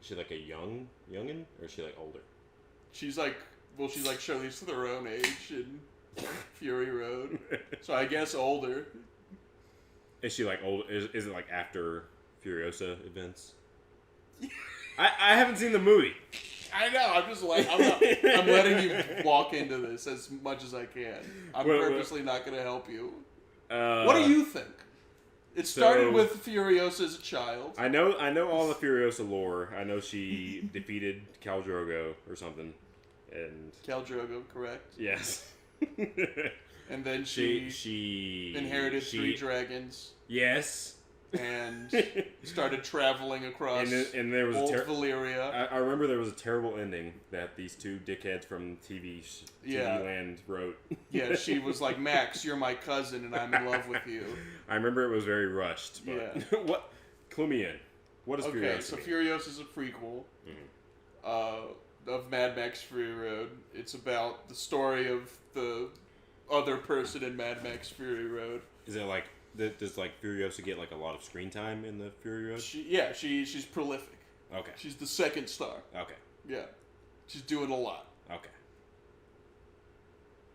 Speaker 1: Is she a youngin, or is she older?
Speaker 2: She's she's Charlize Theron age in Fury Road, so I guess older.
Speaker 1: Is she old? Is it after Furiosa events? I haven't seen the movie.
Speaker 2: I know. I'm just I'm letting you walk into this as much as I can. I'm purposely not going to help you. What do you think? It started with Furiosa as a child.
Speaker 1: I know all the Furiosa lore. I know she defeated Khal Drogo or something, and
Speaker 2: Khal Drogo, correct?
Speaker 1: Yes.
Speaker 2: And then she inherited 3 dragons.
Speaker 1: Yes.
Speaker 2: and started traveling across
Speaker 1: and there was
Speaker 2: old Valyria.
Speaker 1: I remember there was a terrible ending that these two dickheads from TV Land wrote.
Speaker 2: Yeah, she was like, Max, you're my cousin, and I'm in love with you.
Speaker 1: I remember it was very rushed. But
Speaker 2: Yeah.
Speaker 1: What? Clue me in. What is Furiosa?
Speaker 2: Okay, so Furiosa is a prequel of Mad Max Fury Road. It's about the story of the other person in Mad Max Fury Road.
Speaker 1: Is it like, does like Furiosa get like a lot of screen time in the Fury Road?
Speaker 2: She's prolific.
Speaker 1: Okay.
Speaker 2: She's the second star.
Speaker 1: Okay.
Speaker 2: Yeah. She's doing a lot.
Speaker 1: Okay.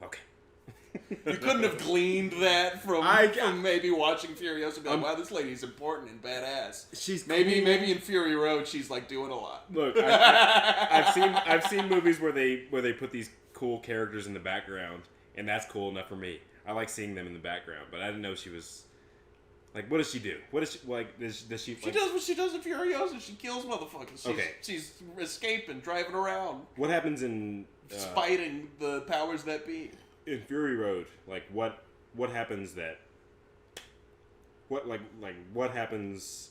Speaker 1: Okay.
Speaker 2: You couldn't have gleaned that from maybe watching Furiosa and be like, wow, this lady's important and badass.
Speaker 1: She's
Speaker 2: maybe
Speaker 1: cool.
Speaker 2: maybe in Fury Road she's like doing a lot.
Speaker 1: Look, I've seen movies where they put these cool characters in the background, and that's cool enough for me. I like seeing them in the background, but I didn't know she was like. What does she do? What is she like? Does she?
Speaker 2: She does what she does in Furiosa. She kills motherfuckers. She's escaping, driving around.
Speaker 1: What happens in
Speaker 2: fighting the powers that be?
Speaker 1: In Fury Road, like what happens what happens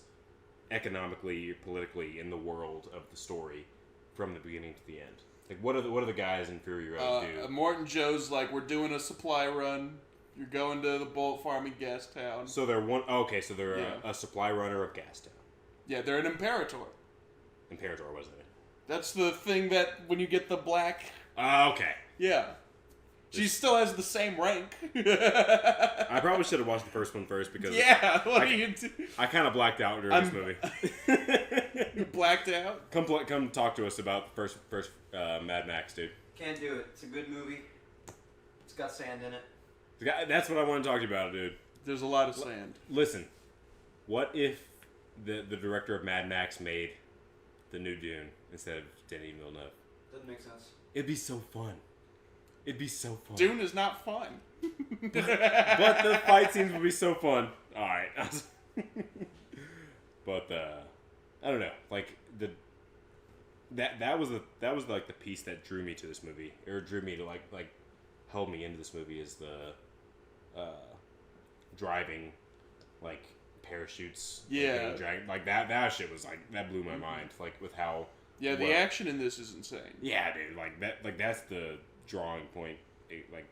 Speaker 1: economically, politically in the world of the story from the beginning to the end? Like what do the guys in Fury Road do?
Speaker 2: Morton Joe's like, we're doing a supply run. You're going to the bullet farm in Gastown.
Speaker 1: So they're so they're a supply runner of Gastown.
Speaker 2: Yeah, they're an Imperator.
Speaker 1: Imperator, wasn't it?
Speaker 2: That's the thing that when you get the black.
Speaker 1: Okay.
Speaker 2: Yeah. She still has the same rank.
Speaker 1: I probably should have watched the first one first because
Speaker 2: what do you do?
Speaker 1: I kind of blacked out during this movie.
Speaker 2: You blacked out?
Speaker 1: Come talk to us about the first Mad Max, dude.
Speaker 3: Can't do it. It's a good movie. It's got sand in it.
Speaker 1: That's what I want to talk to you about, dude.
Speaker 2: There's a lot of sand.
Speaker 1: Listen, what if the director of Mad Max made the new Dune instead of Denis Villeneuve?
Speaker 3: Doesn't make sense.
Speaker 1: It'd be so fun. It'd be so fun.
Speaker 2: Dune is not fun.
Speaker 1: but the fight scenes would be so fun. Alright. But I don't know. Like that was like the piece that drew me to this movie. Or drew me to like held me into this movie is the driving like parachutes.
Speaker 2: Yeah.
Speaker 1: Like that shit was like that blew my mind. Like with how
Speaker 2: the action in this is insane.
Speaker 1: Yeah, dude. Like that's the drawing point, like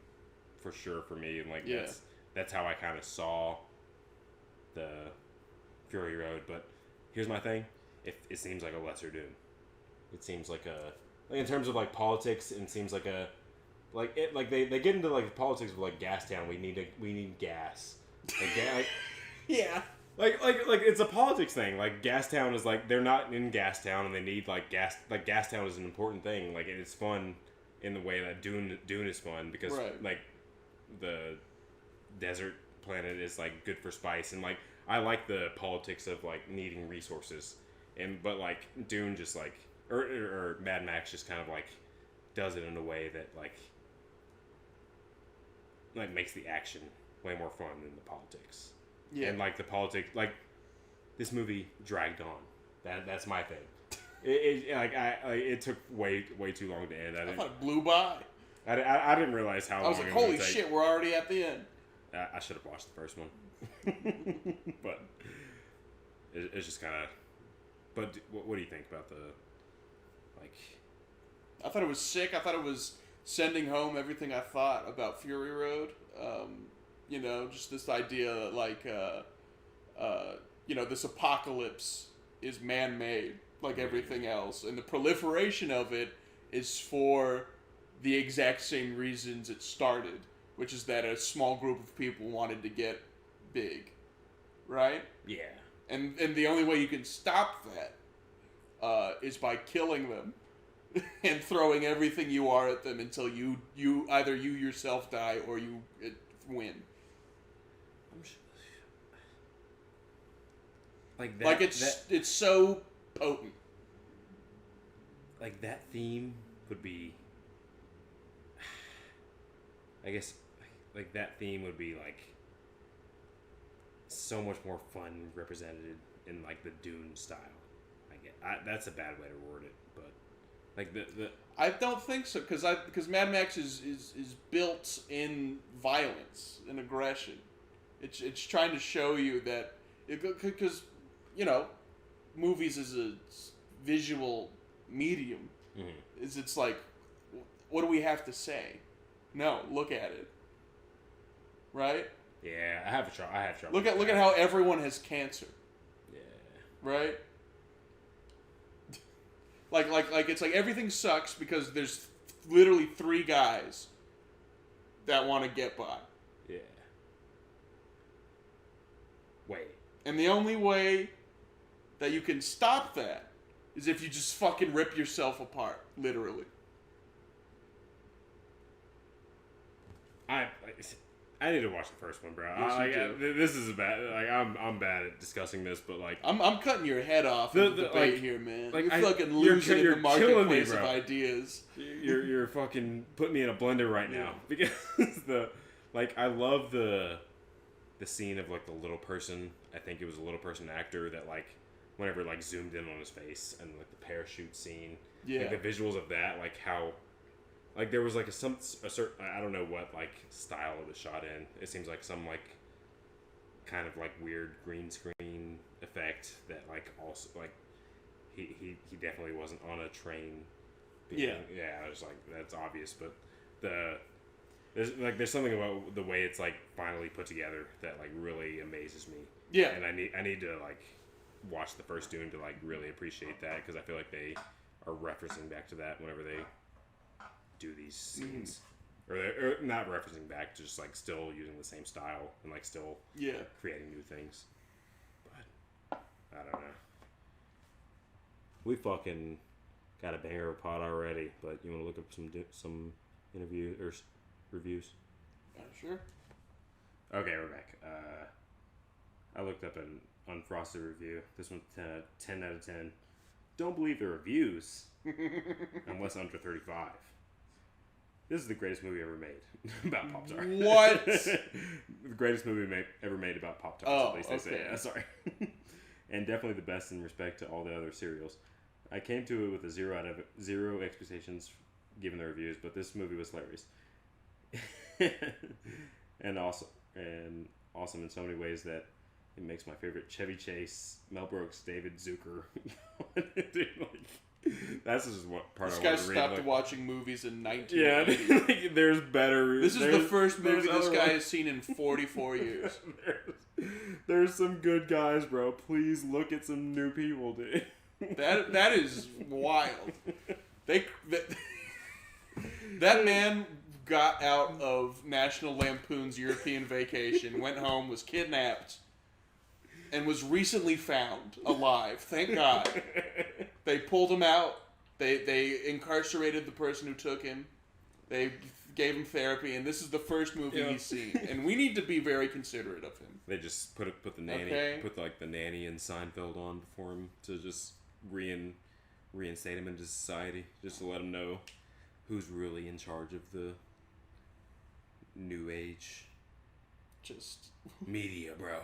Speaker 1: for sure for me, and like that's how I kind of saw the Fury Road. But here's my thing: it seems like a lesser Dune. It seems like in terms of like politics, it seems like they get into like politics with like Gastown. We need gas.
Speaker 2: Yeah.
Speaker 1: Like it's a politics thing. Like Gastown is like they're not in Gastown and they need like gas. Like Gastown is an important thing. Like it's fun in the way that Dune is fun because like the desert planet is like good for spice and like I like the politics of like needing resources but like Dune just like or Mad Max just kind of like does it in a way that like makes the action way more fun than the politics. Yeah. And like the politics, like this movie dragged on. That's my thing. It took way too long to end.
Speaker 2: I thought it blew by.
Speaker 1: I didn't realize how long.
Speaker 2: I was like, holy shit, we're already at the end.
Speaker 1: I should have watched the first one, but it's just kind of. But what do you think about the like?
Speaker 2: I thought it was sick. I thought it was sending home everything I thought about Fury Road. You know, just this idea that like, you know, this apocalypse is man-made. Like everything else, and the proliferation of it is for the exact same reasons it started, which is that a small group of people wanted to get big, right?
Speaker 1: Yeah.
Speaker 2: And the only way you can stop that is by killing them and throwing everything you are at them until you either you yourself die or you win. Like it's so potent.
Speaker 1: Like that theme would be, I guess, like that theme would be like so much more fun represented in like the Dune style. That's a bad way to word it, but like the
Speaker 2: I don't think so because Mad Max is built in violence and aggression. It's trying to show you that Because, movies is a visual medium.
Speaker 1: Mm-hmm.
Speaker 2: It's like, what do we have to say? No, look at it. Right?
Speaker 1: Yeah, I have trouble.
Speaker 2: Look at how everyone has cancer.
Speaker 1: Yeah.
Speaker 2: Right? Like it's like everything sucks because there's literally 3 guys that want to get by.
Speaker 1: Yeah. Wait.
Speaker 2: And the only way that you can stop that is if you just fucking rip yourself apart, literally.
Speaker 1: I need to watch the first one, bro.
Speaker 2: Yes,
Speaker 1: this is I'm bad at discussing this, but like
Speaker 2: I'm cutting your head off in the debate here, man.
Speaker 1: Like,
Speaker 2: you're fucking losing in the marketplace of
Speaker 1: bro.
Speaker 2: ideas.
Speaker 1: You're fucking putting me in a blender right now because I love the scene of like the little person. I think it was a little person actor that like whenever like zoomed in on his face and like the parachute scene.
Speaker 2: Yeah.
Speaker 1: Like the visuals of that, like how. Like there was like a certain I don't know what like style it was shot in. It seems like some like kind of like weird green screen effect that like also like he definitely wasn't on a train. Yeah, I was like that's obvious, but there's something about the way it's like finally put together that like really amazes me.
Speaker 2: Yeah,
Speaker 1: and I need to like watch the first Dune to like really appreciate that because I feel like they are referencing back to that whenever they do these scenes, or not referencing back, just like still using the same style and like still creating new things. But I don't know. We fucking got a banger of a pod already, but you want to look up some interview or reviews?
Speaker 2: Sure.
Speaker 1: Okay, we're back. I looked up an Unfrosted review. This one's 10 out of 10. Don't believe the reviews unless under 35. This is the greatest movie ever made about Pop-Tarts.
Speaker 2: What?
Speaker 1: The greatest movie ever made about Pop-Tarts, at least they say. Yeah, sorry. And definitely the best in respect to all the other cereals. I came to it with a 0 out of 0 expectations given the reviews, but this movie was hilarious. and awesome in so many ways that it makes my favorite Chevy Chase, Mel Brooks, David Zucker. Dude, that's just what part
Speaker 2: this
Speaker 1: I
Speaker 2: guy
Speaker 1: want to read.
Speaker 2: stopped watching movies in 1980.
Speaker 1: Yeah, like, there's better.
Speaker 2: This is the first movie this guy
Speaker 1: one.
Speaker 2: has seen in 44 years.
Speaker 1: there's some good guys, bro. Please look at some new people, dude.
Speaker 2: That is wild. That man got out of National Lampoon's European Vacation, went home, was kidnapped, and was recently found alive. Thank God. They pulled him out. They incarcerated the person who took him. They gave him therapy, and this is the first movie he's seen. And we need to be very considerate of him.
Speaker 1: They just put the nanny, put like the nanny and Seinfeld on before him to just reinstate him into society, just to let him know who's really in charge of the new age media, bro.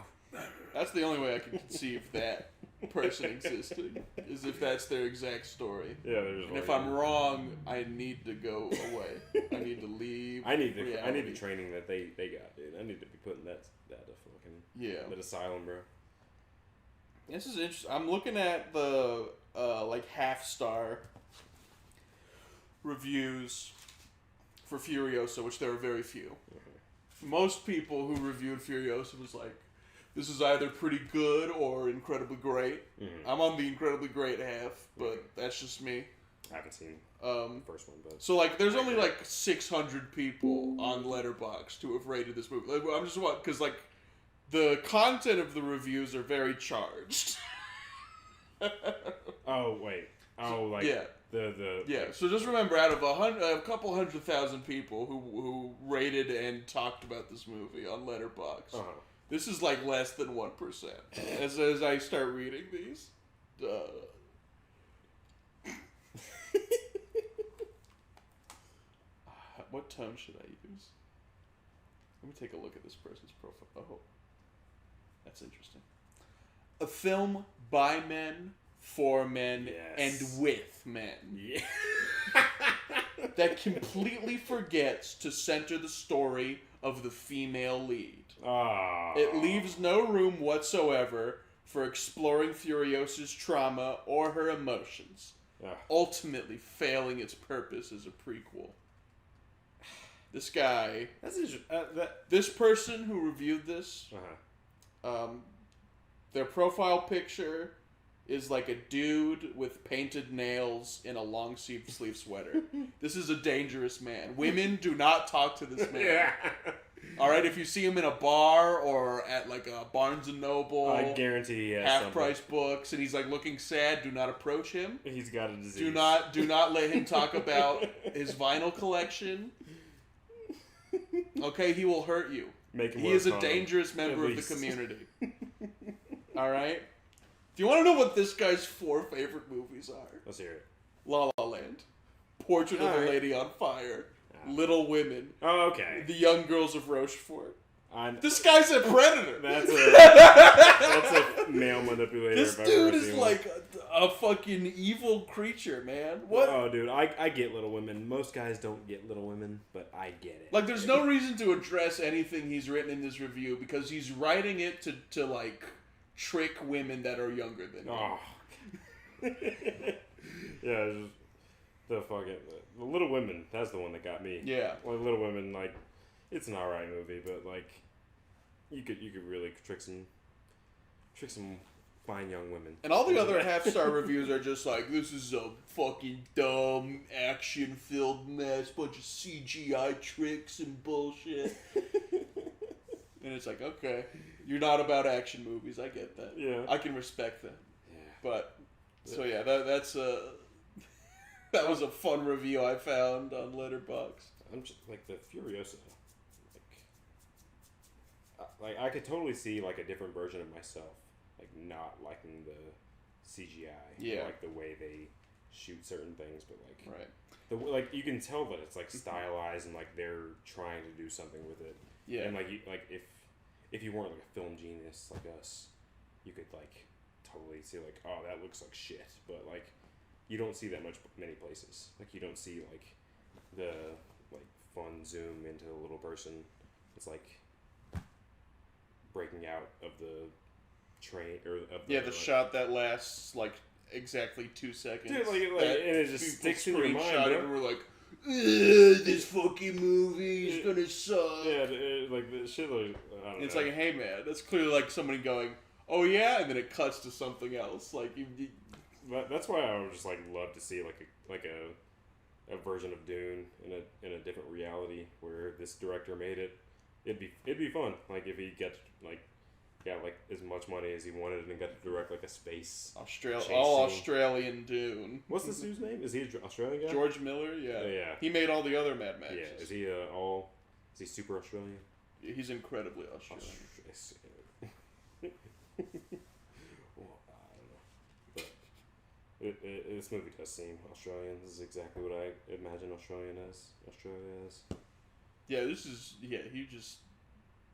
Speaker 2: That's the only way I can conceive that person existing, is if that's their exact story.
Speaker 1: Yeah,
Speaker 2: and if I'm wrong, I need to go away. I need to leave.
Speaker 1: I need the training that they got, dude. I need to be putting that fucking that asylum, bro.
Speaker 2: This is interesting. I'm looking at the like half-star reviews for Furiosa, which there are very few. Mm-hmm. Most people who reviewed Furiosa was like, this is either pretty good or incredibly great. Mm-hmm. I'm on the incredibly great half, but that's just me.
Speaker 1: I haven't seen the first one, but
Speaker 2: so like, there's only like 600 people on Letterboxd who have rated this movie. Like, I'm just because like the content of the reviews are very charged.
Speaker 1: Oh wait,
Speaker 2: So just remember, out of a couple 100,000 people who rated and talked about this movie on Letterboxd. Uh-huh. This is like less than 1%. As I start reading these, what tone should I use? Let me take a look at this person's profile. Oh, that's interesting. A film by men, for men, and with men.
Speaker 1: Yeah.
Speaker 2: that completely forgets to center the story of the female lead.
Speaker 1: Oh.
Speaker 2: It leaves no room whatsoever for exploring Furiosa's trauma or her emotions, ultimately failing its purpose as a prequel. This guy, this person who reviewed this, their profile picture is like a dude with painted nails in a long sleeve sweater. This is a dangerous man. Women do not talk to this man.
Speaker 1: Yeah.
Speaker 2: All right, if you see him in a bar or at like a Barnes and Noble,
Speaker 1: I guarantee he has
Speaker 2: half-price books, and he's like looking sad, do not approach him.
Speaker 1: He's got a disease.
Speaker 2: Do not let him talk about his vinyl collection. Okay, he will hurt you. He is a dangerous member of the community. All right? Do you want to know what this guy's 4 favorite movies are?
Speaker 1: Let's hear it.
Speaker 2: La La Land, Portrait of a Lady on Fire, Little Women.
Speaker 1: Oh, okay.
Speaker 2: The Young Girls of Rochefort. This guy's a predator.
Speaker 1: That's a male manipulator.
Speaker 2: This dude is like a fucking evil creature, man. What?
Speaker 1: Oh, dude, I get Little Women. Most guys don't get Little Women, but I get it.
Speaker 2: Like, there's no reason to address anything he's written in this review because he's writing it to like trick women that are younger than him.
Speaker 1: Oh. Yeah, just the fucking the Little Women. That's the one that got me.
Speaker 2: Yeah.
Speaker 1: Like Little Women, like it's an alright movie, but like you could really trick some fine young women.
Speaker 2: And all the other half-star reviews are just like, this is a fucking dumb action-filled mess, bunch of CGI tricks and bullshit. And it's like, okay, you're not about action movies. I get that.
Speaker 1: Yeah.
Speaker 2: I can respect that.
Speaker 1: Yeah.
Speaker 2: But so yeah, that's that was a fun review I found on Letterboxd.
Speaker 1: I'm just like the Furiosa. Like I could totally see like a different version of myself, like not liking the CGI.
Speaker 2: Yeah.
Speaker 1: Like the way they shoot certain things, but like
Speaker 2: right.
Speaker 1: Like you can tell that it's like stylized and like they're trying to do something with it.
Speaker 2: Yeah.
Speaker 1: And like if you weren't like a film genius like us, you could like totally see like, oh, that looks like shit. But like you don't see that many places. Like you don't see like the like fun zoom into a little person. It's like breaking out of the train or of the,
Speaker 2: the shot that lasts like exactly 2 seconds.
Speaker 1: Dude, and it just sticks in your mind.
Speaker 2: And we're like, this fucking movie is gonna suck.
Speaker 1: Yeah, like the shit. Like, I don't know.
Speaker 2: It's like, hey man, that's clearly like somebody going, oh yeah, and then it cuts to something else. Like
Speaker 1: that's why I would just like love to see like a version of Dune in a different reality where this director made it. It'd be fun. Like if he got like as much money as he wanted and got to direct like a space
Speaker 2: Australian Dune.
Speaker 1: What's this dude's name? Is he an Australian guy?
Speaker 2: George Miller. Yeah.
Speaker 1: Yeah.
Speaker 2: He made all the other Mad Maxes.
Speaker 1: Yeah. Is he super Australian?
Speaker 2: He's incredibly Australian.
Speaker 1: Well, I don't know, but this movie does seem Australian. This is exactly what I imagine Australia as.
Speaker 2: Yeah, he just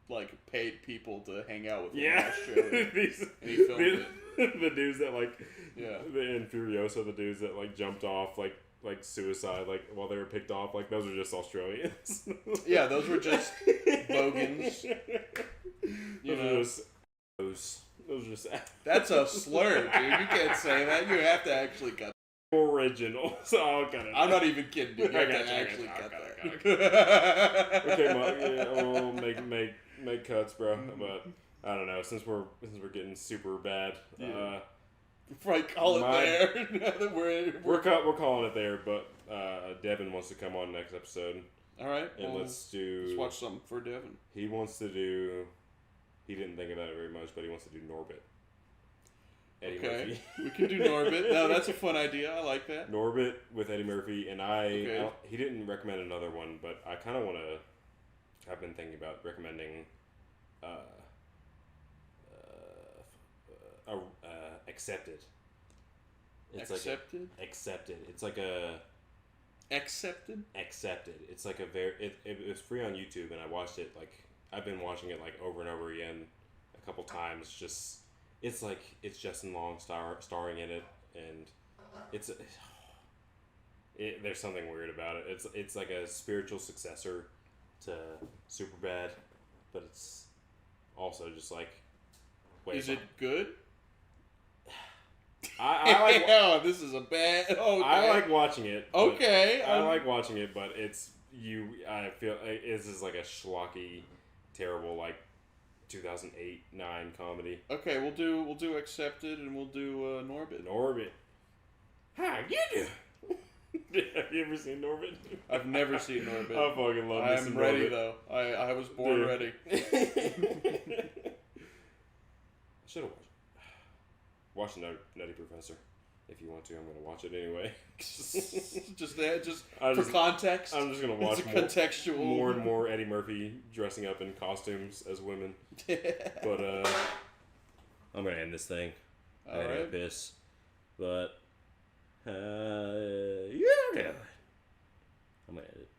Speaker 2: like paid people to hang out with him in Australia. And he filmed it.
Speaker 1: The dudes that like in Furiosa, the dudes that like jumped off like suicide like while they were picked off, like those are just Australians.
Speaker 2: Yeah, those were just bogans.
Speaker 1: Those are just
Speaker 2: That's a slur, dude. You can't say that. You have to actually cut
Speaker 1: original. So I'll cut it.
Speaker 2: I'm not even kidding, dude. You have to actually cut that.
Speaker 1: Okay, we'll make cuts, bro. But I don't know. Since we're getting super bad,
Speaker 2: right, call it there.
Speaker 1: We're calling it there. But Devin wants to come on next episode.
Speaker 2: All right,
Speaker 1: and let's
Speaker 2: watch something for Devin.
Speaker 1: He wants to do. He didn't think about it very much, but he wants to do Norbit. Eddie Murphy.
Speaker 2: We can do Norbit. No, that's a fun idea. I like that.
Speaker 1: Norbit with Eddie Murphy, and he didn't recommend another one, but I kind of want to. I've been thinking about recommending. Accepted. It's
Speaker 2: Accepted?
Speaker 1: Accepted. It's like a...
Speaker 2: Accepted?
Speaker 1: Accepted. It's like a very... It was free on YouTube, and I watched it, like... I've been watching it, like, over and over again a couple times. Just... It's like... It's Justin Long starring in it, and... It's there's something weird about it. It's like a spiritual successor to Superbad, but it's also just like.
Speaker 2: Is it good?
Speaker 1: I like.
Speaker 2: Oh, this is a bad. Okay.
Speaker 1: I like watching it.
Speaker 2: Okay.
Speaker 1: I like watching it, but it's I feel this is like a schlocky, terrible 2008-9 comedy.
Speaker 2: Okay, we'll do Accepted and we'll do Norbit.
Speaker 1: Norbit. How you do? Have you ever seen Norbit?
Speaker 2: I've never seen Norbit.
Speaker 1: I fucking love this.
Speaker 2: I'm ready though. I was born ready.
Speaker 1: Should have watched Nutty Professor. If you want to, I'm gonna watch it anyway.
Speaker 2: just for context.
Speaker 1: I'm just gonna watch
Speaker 2: contextual.
Speaker 1: more and more Eddie Murphy dressing up in costumes as women. But I'm gonna end this thing. I gotta go piss. But yeah, I'm gonna end it.